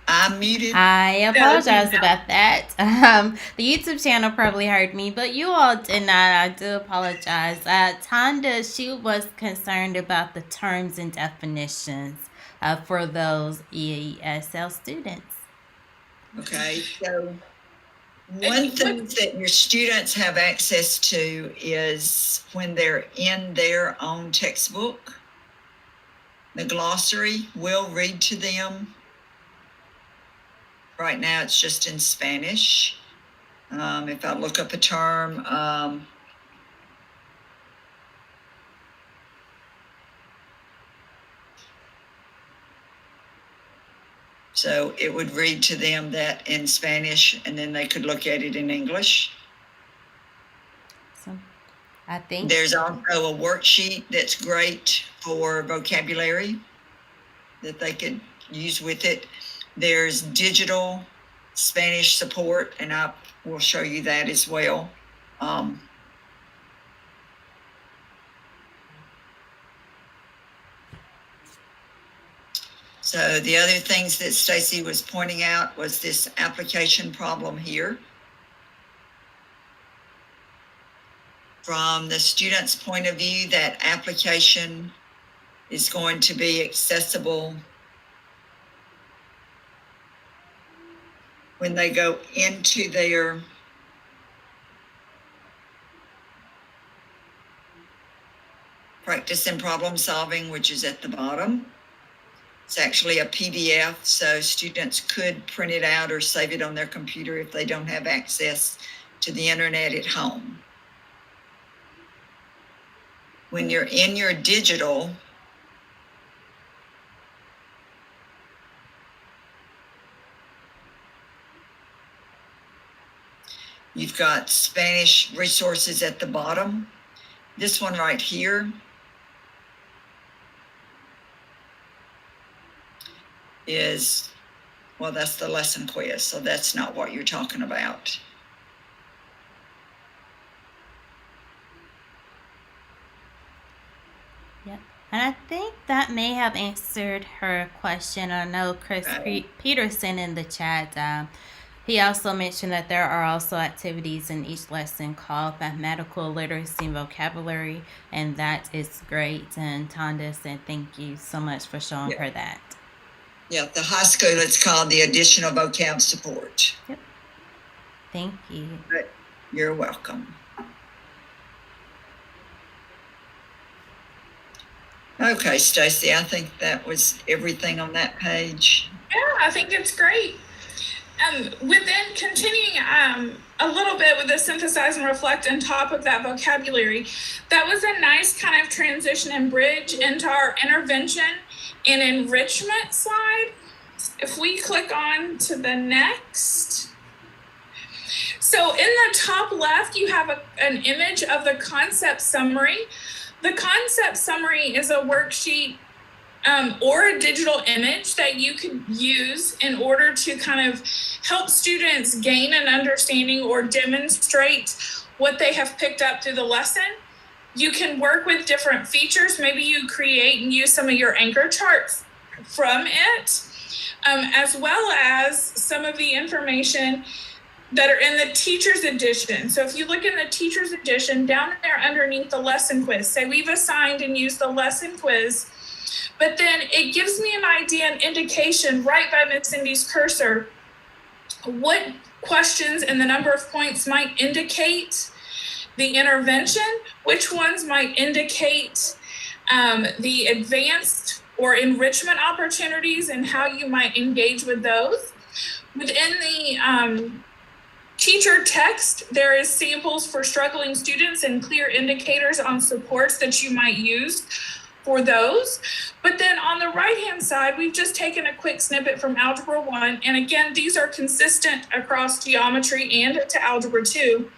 Speaker 3: I'm muted.
Speaker 1: I apologize
Speaker 2: No.
Speaker 1: about that. The YouTube channel probably heard me, but you all did not. I do apologize. Tonda, she was concerned about the terms and definitions for those ESL students.
Speaker 3: Okay, so one thing that your students have access to is when they're in their own textbook, the glossary will read to them. Right now it's just in Spanish. If I look up a term, so it would read to them that in Spanish, and then they could look at it in English.
Speaker 1: So I think
Speaker 3: There's also a worksheet that's great for vocabulary that they could use with it. There's digital Spanish support, and I will show you that as well. So the other things that Stacy was pointing out was this application problem here. From the student's point of view, that application is going to be accessible when they go into their practice and problem solving, which is at the bottom. It's actually a PDF, so students could print it out or save it on their computer if they don't have access to the internet at home. When you're in your digital, you've got Spanish resources at the bottom. This one right here is, well, that's the lesson quiz, so that's not what you're talking about.
Speaker 1: Yep. And I think that may have answered her question. I know Chris Peterson in the chat, he also mentioned that there are also activities in each lesson called mathematical literacy and vocabulary, and that is great. And Tonda said thank you so much for showing her that.
Speaker 3: Yeah, the high school, it's called the additional vocab support.
Speaker 1: Yep. Thank you.
Speaker 3: You're welcome. Okay, Stacy, I think that was everything on that page.
Speaker 2: Yeah, I think it's great. Within continuing a little bit with the synthesize and reflect on top of that vocabulary, that was a nice kind of transition and bridge into our intervention and enrichment slide. If we click on to the next. So in the top left, you have an image of the concept summary. The concept summary is a worksheet or a digital image that you could use in order to kind of help students gain an understanding or demonstrate what they have picked up through the lesson. You can work with different features. Maybe you create and use some of your anchor charts from it, as well as some of the information that are in the teacher's edition. So if you look in the teacher's edition, down there underneath the lesson quiz, say we've assigned and used the lesson quiz, but then it gives me an idea, an indication right by Miss Cindy's cursor, what questions and the number of points might indicate the intervention, which ones might indicate the advanced or enrichment opportunities and how you might engage with those. Within the teacher text, there is samples for struggling students and clear indicators on supports that you might use for those. But then on the right-hand side, we've just taken a quick snippet from Algebra 1. And again, these are consistent across geometry and to Algebra 2,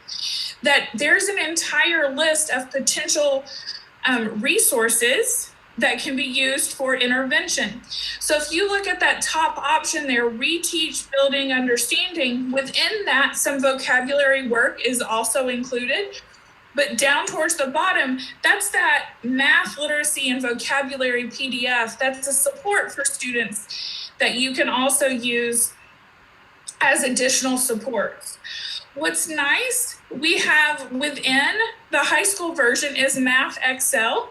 Speaker 2: that there's an entire list of potential resources that can be used for intervention. So if you look at that top option there, reteach, building, understanding, within that, some vocabulary work is also included. But down towards the bottom, that's that math, literacy, and vocabulary PDF. That's a support for students that you can also use as additional supports. What's nice, we have within the high school version is Math Excel,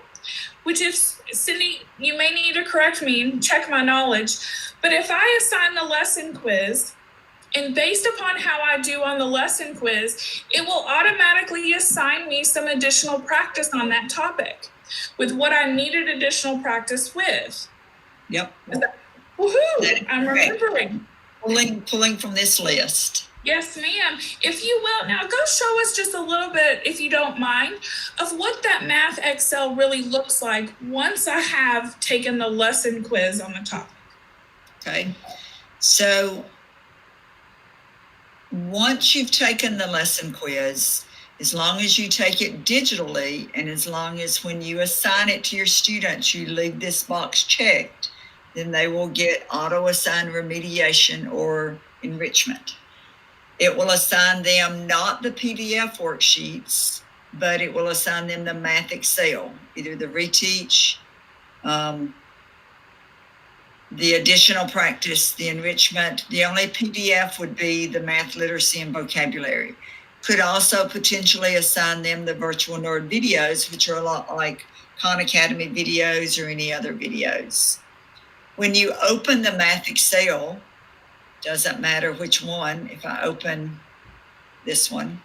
Speaker 2: which is, Cindy, you may need to correct me and check my knowledge, but if I assign the lesson quiz, and based upon how I do on the lesson quiz, it will automatically assign me some additional practice on that topic with what I needed additional practice with.
Speaker 3: Yep.
Speaker 2: Woohoo! I'm remembering.
Speaker 3: Pulling from this list.
Speaker 2: Yes, ma'am. If you will, now go show us just a little bit, if you don't mind, of what that Math Excel really looks like once I have taken the lesson quiz on the topic.
Speaker 3: Okay. So once you've taken the lesson quiz, as long as you take it digitally, and as long as when you assign it to your students, you leave this box checked, then they will get auto-assigned remediation or enrichment. It will assign them not the PDF worksheets, but it will assign them the Math Excel, either the reteach, the additional practice, the enrichment. The only PDF would be the math, literacy, and vocabulary. Could also potentially assign them the virtual nerd videos, which are a lot like Khan Academy videos or any other videos. When you open the Math Excel, doesn't matter which one, if I open this one.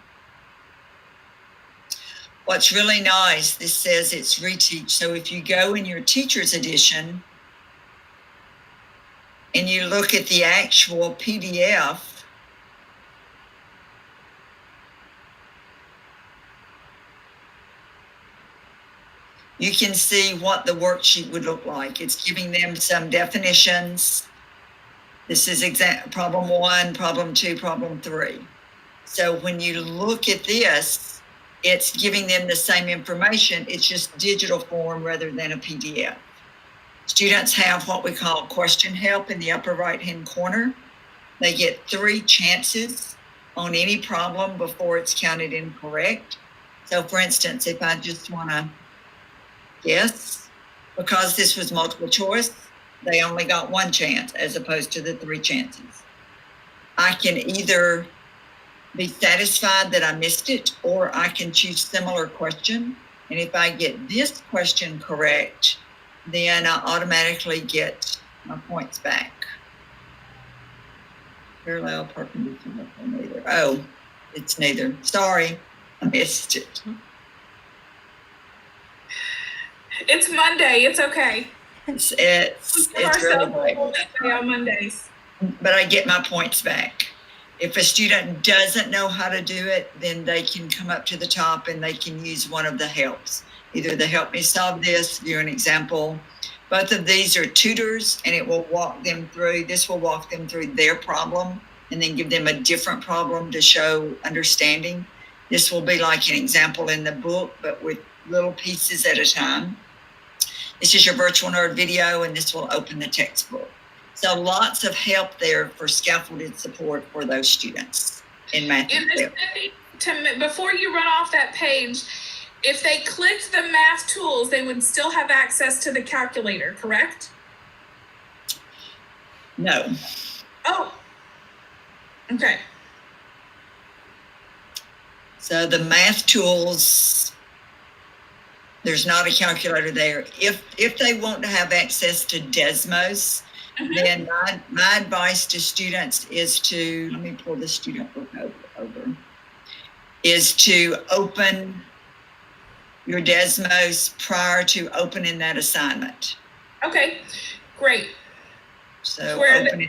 Speaker 3: What's really nice, this says it's reteach. So if you go in your teacher's edition and you look at the actual PDF, you can see what the worksheet would look like. It's giving them some definitions. This is problem 1, problem 2, problem 3. So when you look at this, it's giving them the same information. It's just digital form rather than a PDF. Students have what we call question help in the upper right-hand corner. They get 3 chances on any problem before it's counted incorrect. So for instance, if I just want to guess, because this was multiple choice, they only got 1 chance as opposed to the 3 chances. I can either be satisfied that I missed it, or I can choose similar question. And if I get this question correct, then I automatically get my points back. Parallel, perpendicular, neither. Oh, it's neither. Sorry, I missed it.
Speaker 2: It's Monday. It's okay.
Speaker 3: It's really great.
Speaker 2: On Mondays.
Speaker 3: But I get my points back. If a student doesn't know how to do it, then they can come up to the top and they can use one of the helps. Either the help me solve this, do an example. Both of these are tutors, and it will walk them through. This will walk them through their problem and then give them a different problem to show understanding. This will be like an example in the book, but with little pieces at a time. This is your virtual nerd video, and this will open the textbook. So lots of help there for scaffolded support for those students in math.
Speaker 2: Before you run off that page, if they clicked the math tools, they would still have access to the calculator, correct?
Speaker 3: No.
Speaker 2: Oh, okay.
Speaker 3: So the math tools, there's not a calculator there. If they want to have access to Desmos, then my advice to students is to, let me pull the student book over, is to open your Desmos prior to opening that assignment.
Speaker 2: Okay, great.
Speaker 3: So
Speaker 2: where they have a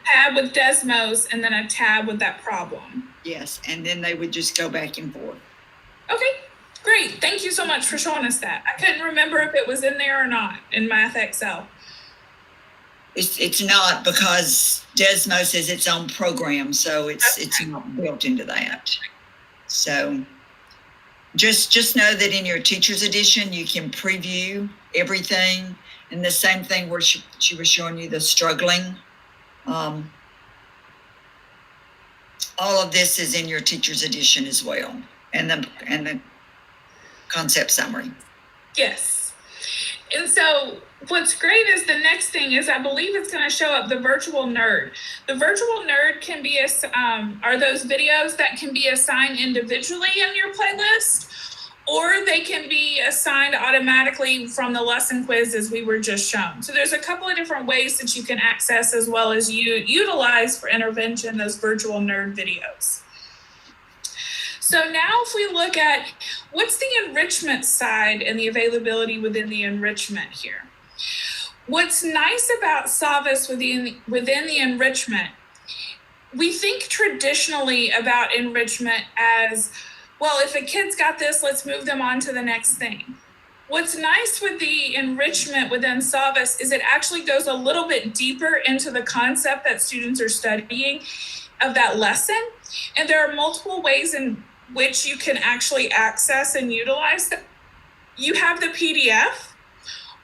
Speaker 2: tab with Desmos and then a tab with that problem.
Speaker 3: Yes, and then they would just go back and forth.
Speaker 2: Okay, great. Thank you so much for showing us that. I couldn't remember if it was in there or not in Math Excel.
Speaker 3: It's not, because Desmos is its own program, so it's not built into that. So just know that in your teacher's edition, you can preview everything. And the same thing where she was showing you the struggling. All of this is in your teacher's edition as well, and the concept summary.
Speaker 2: Yes. And so what's great is the next thing is I believe it's going to show up the virtual nerd. The virtual nerd can be are those videos that can be assigned individually in your playlist, or they can be assigned automatically from the lesson quiz as we were just shown. So there's a couple of different ways that you can access as well as you utilize for intervention those virtual nerd videos. So now if we look at what's the enrichment side and the availability within the enrichment here. What's nice about Savvas within the enrichment, we think traditionally about enrichment as, well, if a kid's got this, let's move them on to the next thing. What's nice with the enrichment within Savvas is it actually goes a little bit deeper into the concept that students are studying of that lesson. And there are multiple ways in which you can actually access and utilize that. You have the PDF,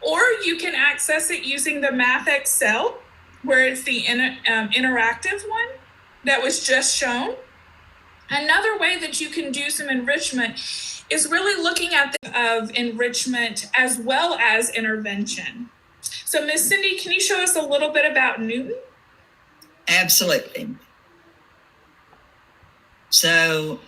Speaker 2: or you can access it using the Math Excel, where it's the interactive one that was just shown. Another way that you can do some enrichment is really looking at of enrichment as well as intervention. So Ms. Cindy, can you show us a little bit about Newton?
Speaker 3: Absolutely. So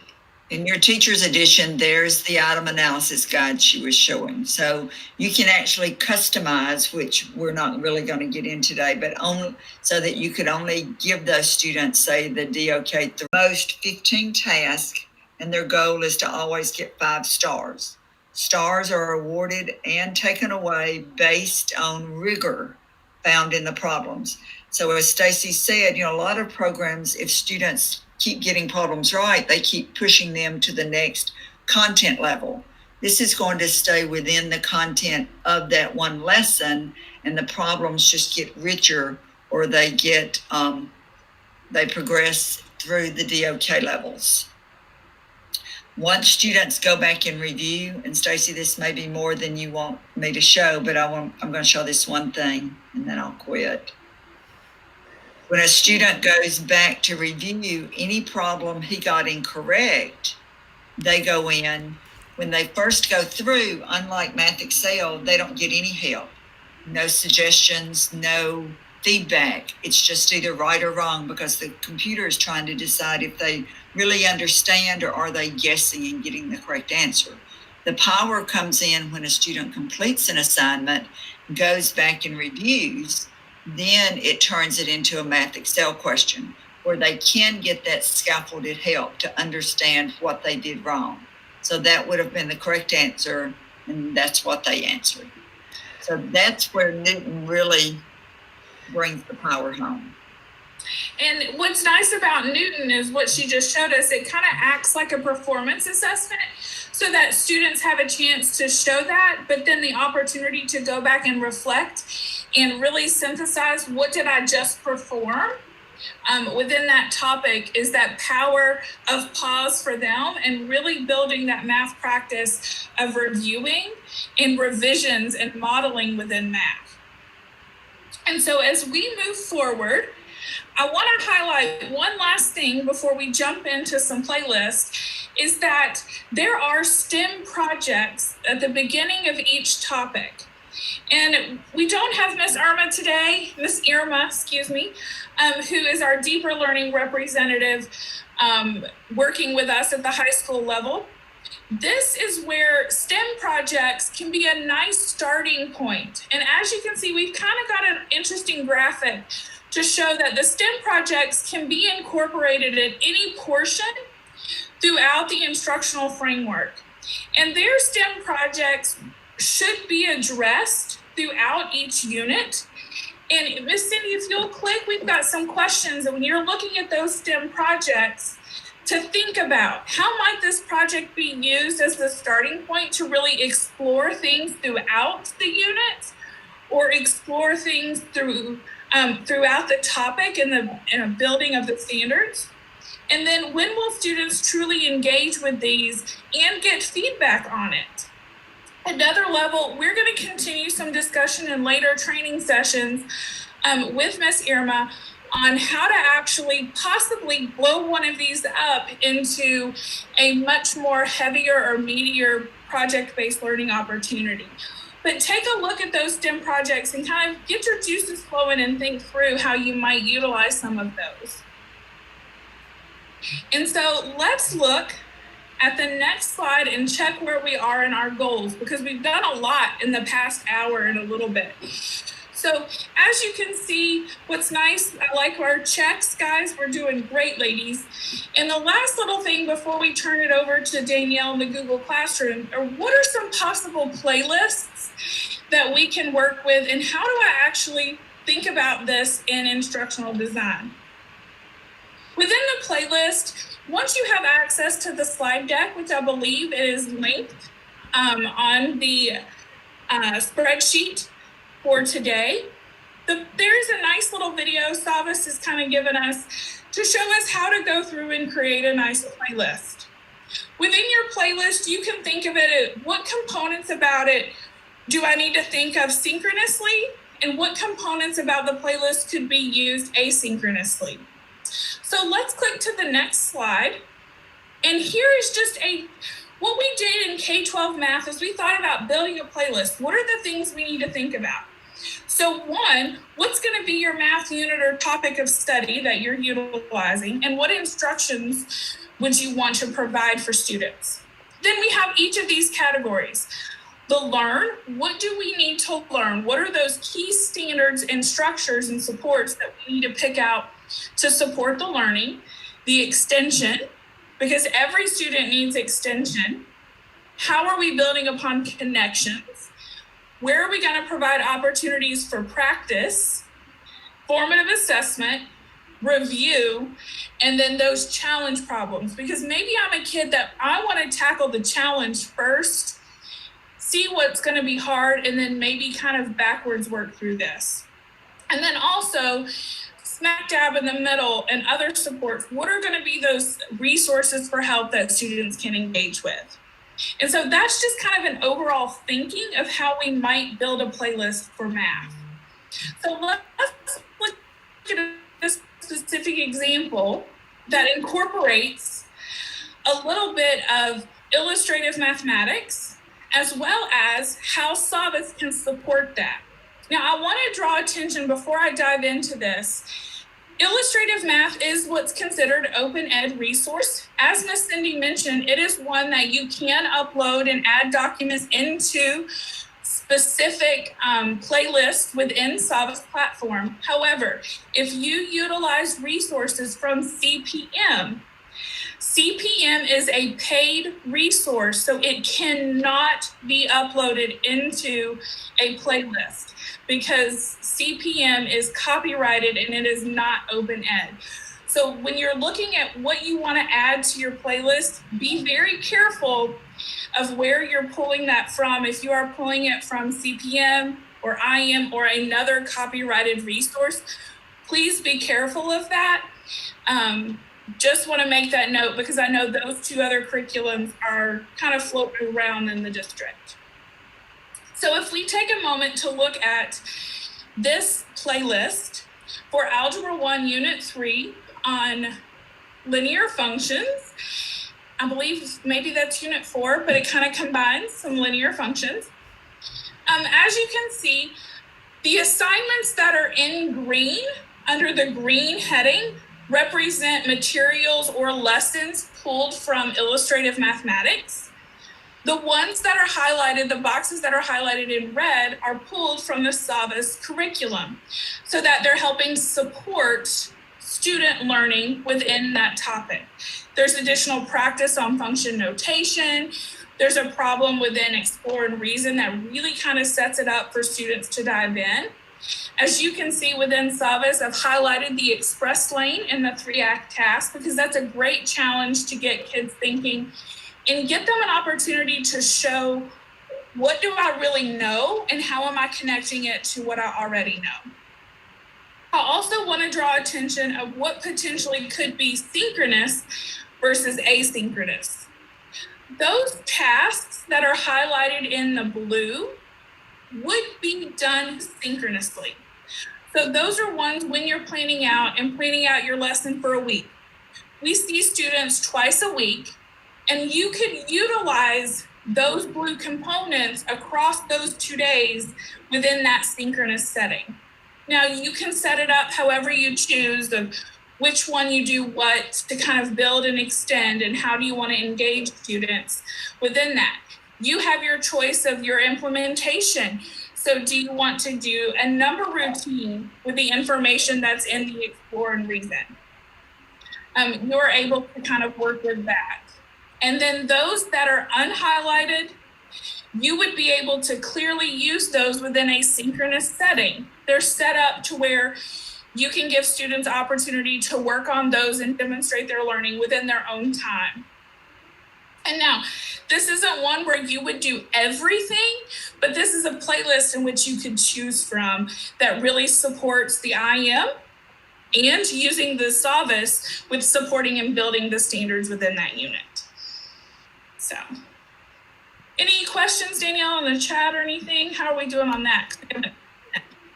Speaker 3: in your teacher's edition, there's the item analysis guide she was showing. So you can actually customize, which we're not really going to get in today, but only so that you could only give those students, say, the DOK the most 15 tasks, and their goal is to always get 5 stars. Stars are awarded and taken away based on rigor found in the problems. So as Stacy said, a lot of programs, if students keep getting problems right, they keep pushing them to the next content level. This is going to stay within the content of that one lesson, and the problems just get richer, or they progress through the DOK levels. Once students go back and review, and Stacy, this may be more than you want me to show, but I'm going to show this one thing and then I'll quit. When a student goes back to review any problem he got incorrect, they go in. When they first go through, unlike Math Excel, they don't get any help. No suggestions, no feedback. It's just either right or wrong, because the computer is trying to decide if they really understand or are they guessing and getting the correct answer. The power comes in when a student completes an assignment, goes back and reviews. Then it turns it into a Math Excel question where they can get that scaffolded help to understand what they did wrong. So that would have been the correct answer, and that's what they answered. So that's where Newton really brings the power home.
Speaker 2: And what's nice about Newton is what she just showed us. It kind of acts like a performance assessment so that students have a chance to show that, but then the opportunity to go back and reflect and really synthesize what did I just perform within that topic is that power of pause for them and really building that math practice of reviewing and revisions and modeling within math. And so as we move forward, I want to highlight one last thing before we jump into some playlists is that there are STEM projects at the beginning of each topic. And we don't have Miss Irma today, Miss Irma, who is our deeper learning representative working with us at the high school level. This is where STEM projects can be a nice starting point. And as you can see, we've kind of got an interesting graphic to show that the STEM projects can be incorporated at any portion throughout the instructional framework. And their STEM projects should be addressed throughout each unit. And Miss Cindy, if you'll click, we've got some questions. And when you're looking at those STEM projects, to think about how might this project be used as the starting point to really explore things throughout the unit, or explore things throughout the topic and the building of the standards. And then when will students truly engage with these and get feedback on it? Another level, we're going to continue some discussion in later training sessions with Miss Irma on how to actually possibly blow one of these up into a much more heavier or meatier project-based learning opportunity. But take a look at those STEM projects and kind of get your juices flowing and think through how you might utilize some of those. And so let's look at the next slide and check where we are in our goals, because we've done a lot in the past hour and a little bit. So as you can see, what's nice, I like our checks, guys. We're doing great, ladies. And the last little thing before we turn it over to Danielle in the Google Classroom are what are some possible playlists that we can work with, and how do I actually think about this in instructional design? Within the playlist, once you have access to the slide deck, which I believe it is linked on the spreadsheet for today, there's a nice little video Savvas has kind of given us to show us how to go through and create a nice playlist. Within your playlist, you can think of it as what components about it do I need to think of synchronously, and what components about the playlist could be used asynchronously. So let's click to the next slide. And here is just what we did in K-12 math is we thought about building a playlist. What are the things we need to think about? So one, what's going to be your math unit or topic of study that you're utilizing, and what instructions would you want to provide for students? Then we have each of these categories. The learn, what do we need to learn? What are those key standards and structures and supports that we need to pick out to support the learning? The extension, because every student needs extension. How are we building upon connections? Where are we going to provide opportunities for practice, formative assessment, review, and then those challenge problems? Because maybe I'm a kid that I want to tackle the challenge first, see what's going to be hard, and then maybe kind of backwards work through this. And then also, smack dab in the middle and other supports, what are going to be those resources for help that students can engage with? And so that's just kind of an overall thinking of how we might build a playlist for math. So let's look at a specific example that incorporates a little bit of illustrative mathematics, as well as how Savvas can support that. Now, I want to draw attention before I dive into this. Illustrative math is what's considered open ed resource. As Ms. Cindy mentioned, it is one that you can upload and add documents into specific playlists within Savvas platform. However, if you utilize resources from CPM, CPM is a paid resource, so it cannot be uploaded into a playlist because CPM is copyrighted and it is not open ed. So when you're looking at what you want to add to your playlist, be very careful of where you're pulling that from. If you are pulling it from CPM or IM or another copyrighted resource, please be careful of that. Just want to make that note because I know those two other curriculums are kind of floating around in the district. So if we take a moment to look at this playlist for Algebra 1 Unit 3 on linear functions, I believe maybe that's Unit 4, but it kind of combines some linear functions. As you can see, the assignments that are in green under the green heading represent materials or lessons pulled from illustrative mathematics. The ones that are highlighted, the boxes that are highlighted in red, are pulled from the Savvas curriculum so that they're helping support student learning within that topic. There's additional practice on function notation. There's a problem within Explore and Reason that really kind of sets it up for students to dive in. As you can see within Savvas, I've highlighted the express lane in the 3-act task because that's a great challenge to get kids thinking and get them an opportunity to show what do I really know and how am I connecting it to what I already know. I also want to draw attention of what potentially could be synchronous versus asynchronous. Those tasks that are highlighted in the blue would be done synchronously. So those are ones when you're planning out your lesson for a week. We see students twice a week, and you could utilize those blue components across those 2 days within that synchronous setting. Now, you can set it up however you choose of which one you do what to kind of build and extend, and how do you want to engage students within that. You have your choice of your implementation. So do you want to do a number routine with the information that's in the Explore and Reason? You're able to kind of work with that. And then those that are unhighlighted, you would be able to clearly use those within a synchronous setting. They're set up to where you can give students opportunity to work on those and demonstrate their learning within their own time. And now, this isn't one where you would do everything, but this is a playlist in which you could choose from that really supports the IM and using the Savvas with supporting and building the standards within that unit. So, any questions, Danielle, in the chat or anything? How are we doing on that?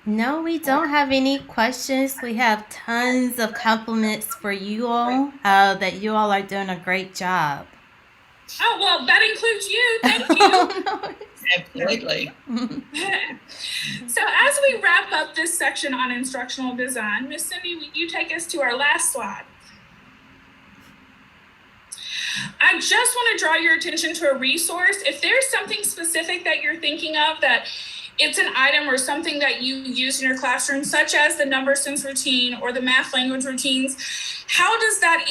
Speaker 1: No, we don't have any questions. We have tons of compliments for you all, that you all are doing a great job.
Speaker 2: Oh, well, that includes you. Thank you.
Speaker 3: Absolutely.
Speaker 2: So as we wrap up this section on instructional design, Miss Cindy, will you take us to our last slide? I just want to draw your attention to a resource. If there's something specific that you're thinking of that it's an item or something that you use in your classroom, such as the number sense routine or the math language routines, how does that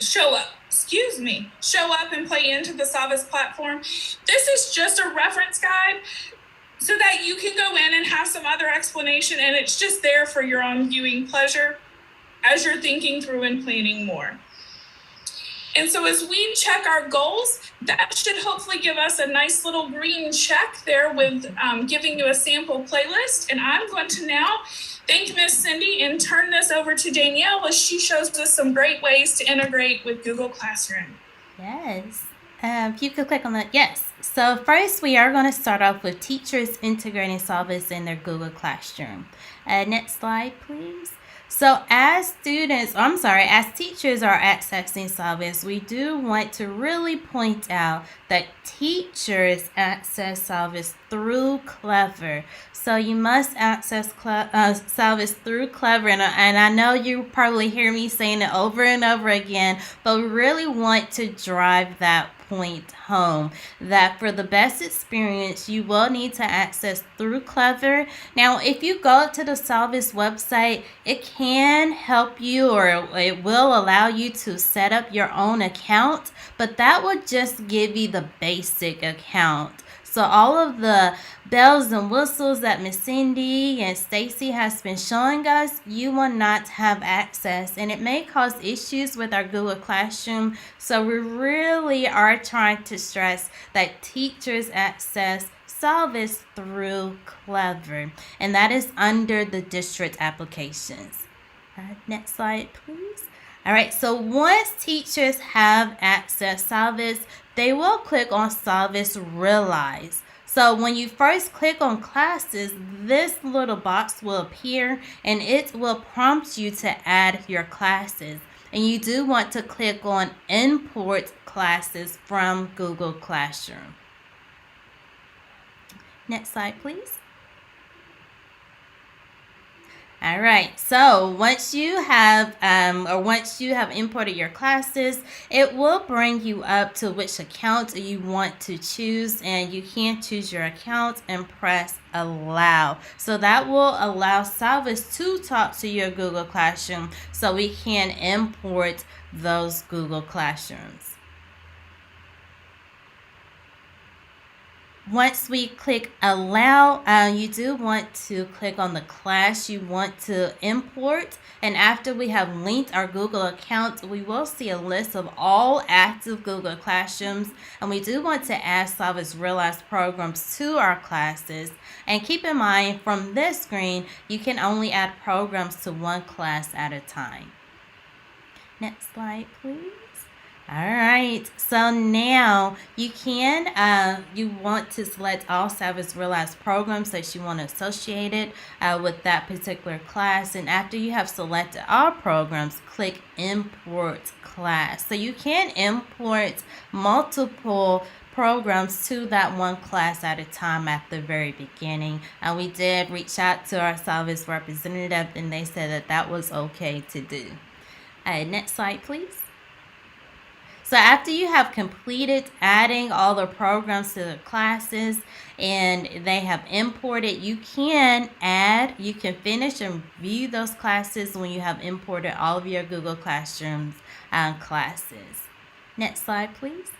Speaker 2: show up and play into the Savvas platform? This is just a reference guide so that you can go in and have some other explanation, and it's just there for your own viewing pleasure as you're thinking through and planning more. And so as we check our goals, that should hopefully give us a nice little green check there with giving you a sample playlist. And I'm going to now thank Miss Cindy and turn this over to Danielle as she shows us some great ways to integrate with Google Classroom.
Speaker 1: Yes. If you could click on that. Yes. So first we are going to start off with teachers integrating Savvas in their Google Classroom. Next slide, please. So as teachers are accessing Savvas, we do want to really point out that teachers access Savvas through Clever. So you must access Savvas through Clever. And I know you probably hear me saying it over and over again, but we really want to drive that point home that for the best experience, you will need to access through Clever. Now, if you go to the Savvas website, it can help you, or it will allow you to set up your own account, but that will just give you the basic account. So all of the bells and whistles that Miss Cindy and Stacy has been showing us, you will not have access, and it may cause issues with our Google Classroom. So we really are trying to stress that teachers access Savvas through Clever, and that is under the district applications. Next slide, please. All right, so once teachers have access Savvas, they will click on Savvas Realize. So when you first click on classes, this little box will appear and it will prompt you to add your classes. And you do want to click on Import Classes from Google Classroom. Next slide, please. All right, so once you have imported your classes, it will bring you up to which account you want to choose, and you can choose your account and press allow. So that will allow Savvas to talk to your Google Classroom so we can import those Google Classrooms. Once we click allow, you do want to click on the class you want to import. And after we have linked our Google account, we will see a list of all active Google Classrooms. And we do want to add Savvas Realize programs to our classes. And keep in mind, from this screen, you can only add programs to one class at a time. Next slide, please. All right, so now you want to select all Savvas Realize programs that you want to associate it with that particular class. And after you have selected all programs, click Import Class. So you can import multiple programs to that one class at a time at the very beginning. We did reach out to our Savvas representative, and they said that that was okay to do. Next slide, please. So after you have completed adding all the programs to the classes and they have imported, you can finish and view those classes when you have imported all of your Google Classroom classes. Next slide, please.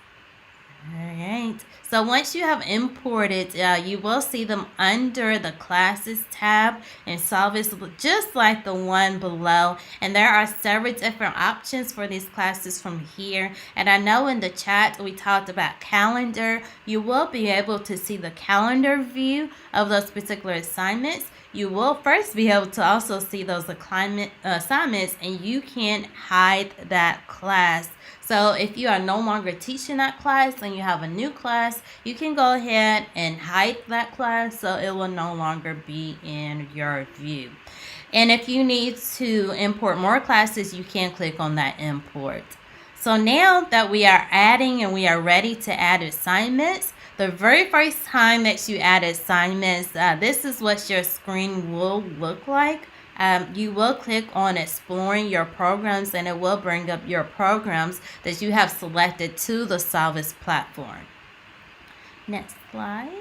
Speaker 1: All right. So once you have imported, you will see them under the Classes tab in Savvas, just like the one below. And there are several different options for these classes from here. And I know in the chat we talked about calendar. You will be able to see the calendar view of those particular assignments. You will first be able to also see those assignments, and you can hide that class. So if you are no longer teaching that class and you have a new class, you can go ahead and hide that class so it will no longer be in your view. And if you need to import more classes, you can click on that import. So now that we are adding and we are ready to add assignments, the very first time that you add assignments, this is what your screen will look like. You will click on exploring your programs, and it will bring up your programs that you have selected to the Savvas platform. Next slide.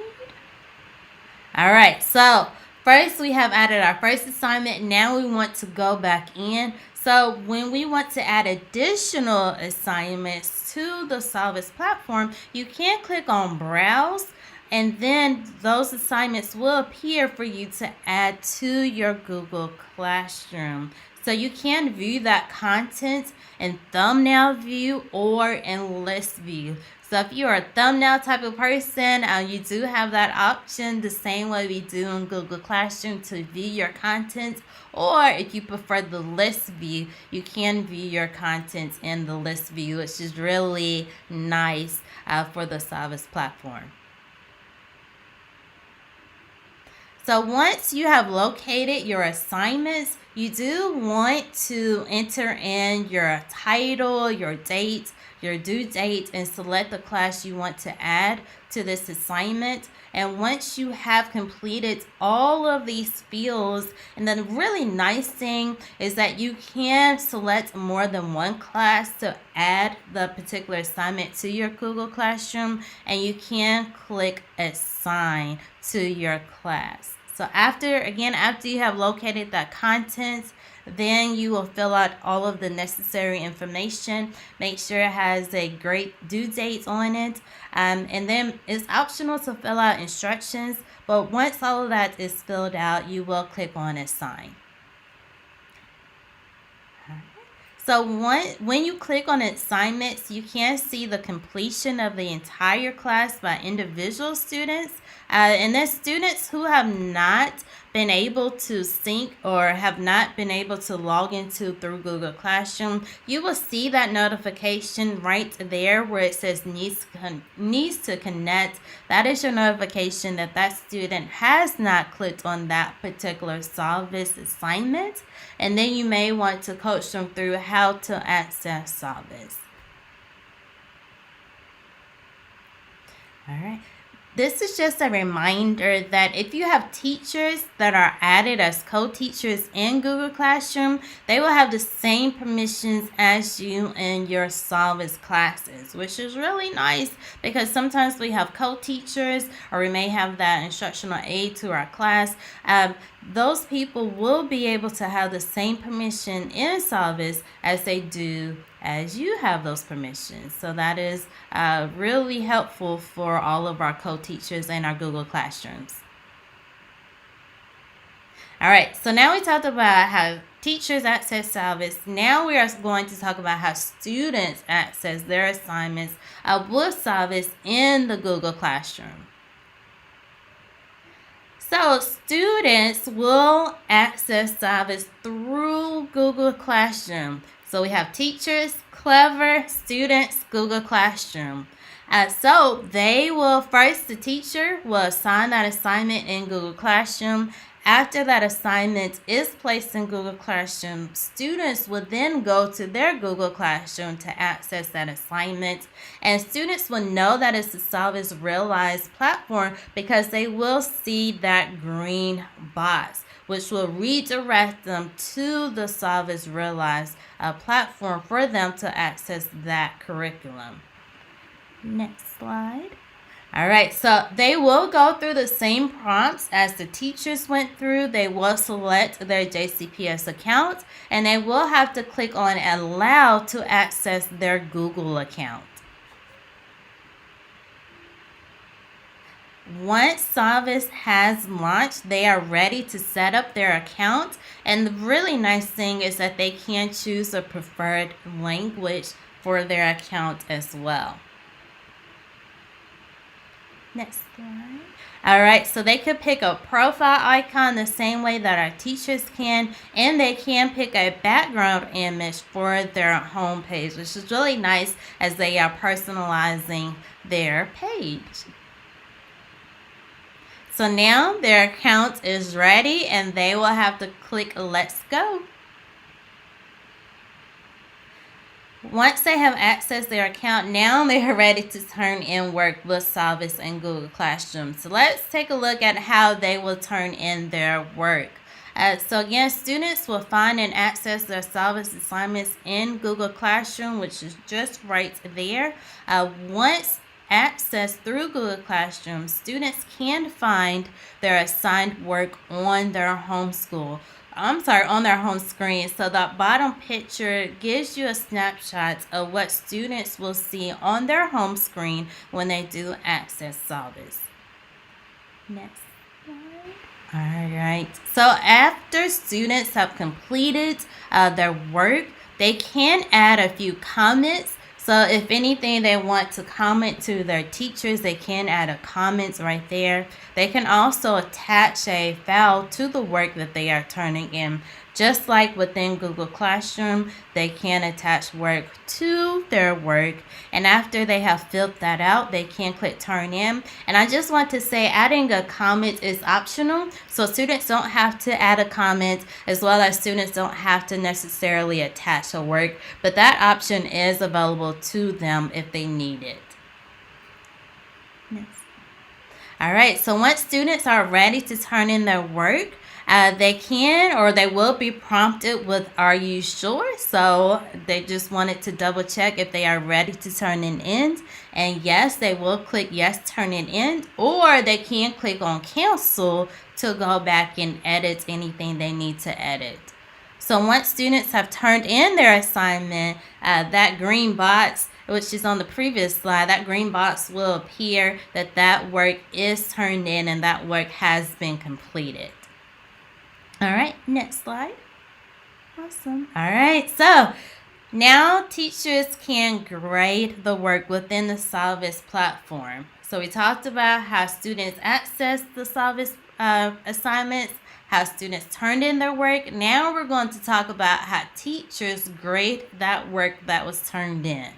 Speaker 1: All right, so first we have added our first assignment. Now we want to go back in. So when we want to add additional assignments to the Savvas platform, you can click on Browse, and then those assignments will appear for you to add to your Google Classroom. So you can view that content in thumbnail view or in list view. So if you're a thumbnail type of person, you do have that option the same way we do in Google Classroom to view your content. Or if you prefer the list view, you can view your content in the list view, which is really nice for the Savvas platform. So once you have located your assignments, you do want to enter in your title, your date, your due date, and select the class you want to add to this assignment. And once you have completed all of these fields, and then the really nice thing is that you can select more than one class to add the particular assignment to your Google Classroom, and you can click assign to your class. So after you have located that content, then you will fill out all of the necessary information. Make sure it has a great due date on it. And then it's optional to fill out instructions. But once all of that is filled out, you will click on Assign. So when you click on assignments, you can see the completion of the entire class by individual students. And then students who have not been able to sync or have not been able to log into through Google Classroom, you will see that notification right there where it says needs to connect. That is your notification that that student has not clicked on that particular Savvas assignment. And then you may want to coach them through how to access Savvas. All right. This is just a reminder that if you have teachers that are added as co-teachers in Google Classroom, they will have the same permissions as you in your Savvas classes, which is really nice because sometimes we have co-teachers or we may have that instructional aid to our class. Those people will be able to have the same permission in Savvas as they do as you have those permissions. So that is really helpful for all of our co-teachers in our Google Classrooms. All right, so now we talked about how teachers access Savvas. Now we are going to talk about how students access their assignments with Savvas in the Google Classroom. So students will access Savvas through Google Classroom. So we have teachers, Clever, students, Google Classroom. So they will first, the teacher will assign that assignment in Google Classroom. After that assignment is placed in Google Classroom, students will then go to their Google Classroom to access that assignment. And students will know that it's the Savvas Realize platform because they will see that green box, which will redirect them to the Savvas Realize platform for them to access that curriculum. Next slide. All right, so they will go through the same prompts as the teachers went through. They will select their JCPS account, and they will have to click on Allow to access their Google account. Once Savvas has launched, they are ready to set up their account. And the really nice thing is that they can choose a preferred language for their account as well. Next slide. All right, so they could pick a profile icon the same way that our teachers can, and they can pick a background image for their home page, which is really nice as they are personalizing their page. So now their account is ready and they will have to click Let's Go. Once they have accessed their account, now they are ready to turn in work with Savvas and Google Classroom. So let's take a look at how they will turn in their work. So again, students will find and access their Savvas assignments in Google Classroom, which is just right there. Once accessed through Google Classroom, students can find their assigned work on their home screen. So the bottom picture gives you a snapshot of what students will see on their home screen when they do access Savvas. Next slide. All right. So after students have completed their work, they can add a few comments. So if anything they want to comment to their teachers, they can add a comment right there. They can also attach a file to the work that they are turning in. Just like within Google Classroom, they can attach work to their work. And after they have filled that out, they can click Turn In. And I just want to say adding a comment is optional. So students don't have to add a comment, as well as students don't have to necessarily attach a work. But that option is available to them if they need it. Next. All right, so once students are ready to turn in their work, they can or they will be prompted with "Are you sure?" So they just wanted to double check if they are ready to turn it in. And yes, they will click yes, turn it in, or they can click on cancel to go back and edit anything they need to edit. So once students have turned in their assignment, that green box, which is on the previous slide, that green box will appear that work is turned in and that work has been completed. All right, next slide. Awesome. All right, so now teachers can grade the work within the Savvas platform. So we talked about how students access the Savvas assignments, how students turned in their work. Now we're going to talk about how teachers grade that work that was turned in.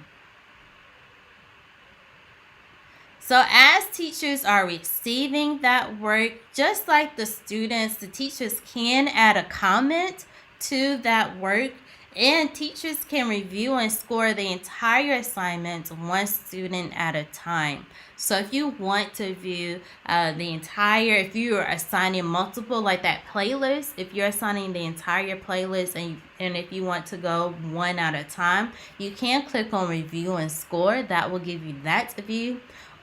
Speaker 1: So as teachers are receiving that work, just like the students, the teachers can add a comment to that work, and teachers can review and score the entire assignment one student at a time. So if you want to view if you are assigning multiple, like that playlist, if you're assigning the entire playlist and if you want to go one at a time, you can click on review and score. That will give you that view.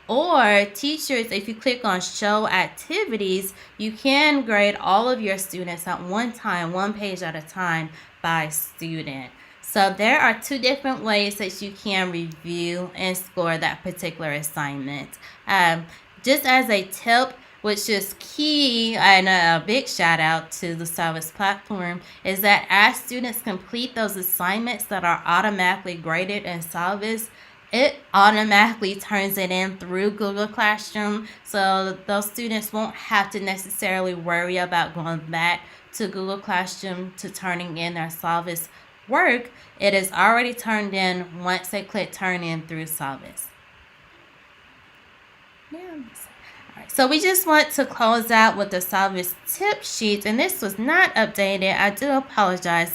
Speaker 1: Or teachers, if you click on show activities, you can grade all of your students at one time, one page at a time by student. So there are two different ways that you can review and score that particular assignment. Just as a tip, which is key, and a big shout out to the Savvas platform, is that as students complete those assignments that are automatically graded in Savvas, it automatically turns it in through Google Classroom, so those students won't have to necessarily worry about going back to Google Classroom to turning in their Savvas work, it is already turned in once they click turn in through Savvas. Yeah. So we just want to close out with the Savvas tip sheet, and this was not updated. I do apologize.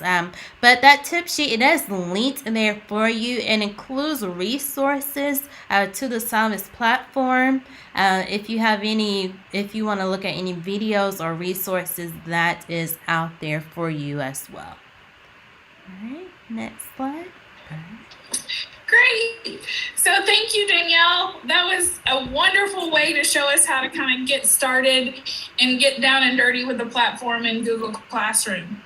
Speaker 1: But that tip sheet, it is linked there for you and includes resources to the Savvas platform. If you want to look at any videos or resources, that is out there for you as well. All right, next slide.
Speaker 2: Great. So thank you, Danielle. That was a wonderful way to show us how to kind of get started and get down and dirty with the platform in Google Classroom.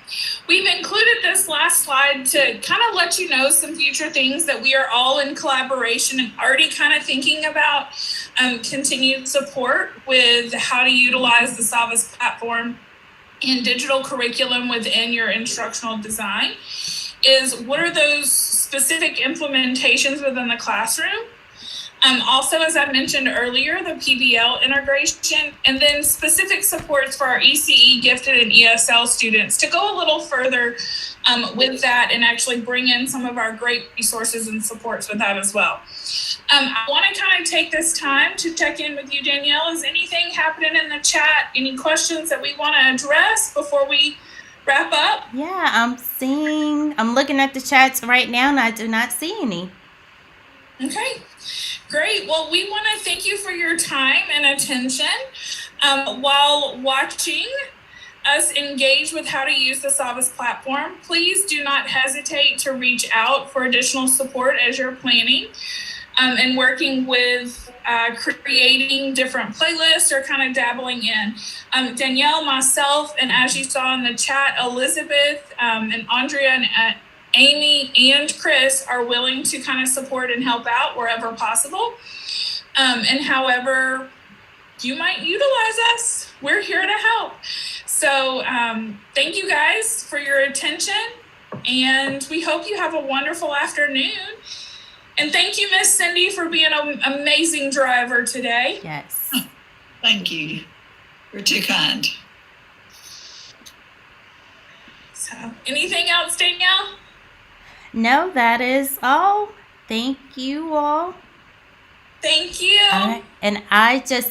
Speaker 2: We've included this last slide to kind of let you know some future things that we are all in collaboration and already kind of thinking about continued support with how to utilize the Savvas platform in digital curriculum within your instructional design. Is what are those specific implementations within the classroom? Also, as I mentioned earlier, the PBL integration, and then specific supports for our ECE gifted and ESL students to go a little further with that and actually bring in some of our great resources and supports with that as well. I want to kind of take this time to check in with you, Danielle. Is anything happening in the chat? Any questions that we want to address before we wrap up?
Speaker 1: Yeah, I'm looking at the chats right now and I do not see any.
Speaker 2: Okay, great. Well, we want to thank you for your time and attention while watching us engage with how to use the Savvas platform. Please do not hesitate to reach out for additional support as you're planning and working with creating different playlists or kind of dabbling in. Danielle, myself, and as you saw in the chat, Elizabeth and Andrea and Amy and Chris are willing to kind of support and help out wherever possible. And however you might utilize us, we're here to help. So thank you guys for your attention, and we hope you have a wonderful afternoon. And thank you, Miss Cindy, for being an amazing driver today.
Speaker 1: Yes.
Speaker 3: Thank you. You're too kind.
Speaker 2: So, anything else, Danielle?
Speaker 1: No, that is all. Thank you all.
Speaker 2: Thank you.
Speaker 1: All right. And I just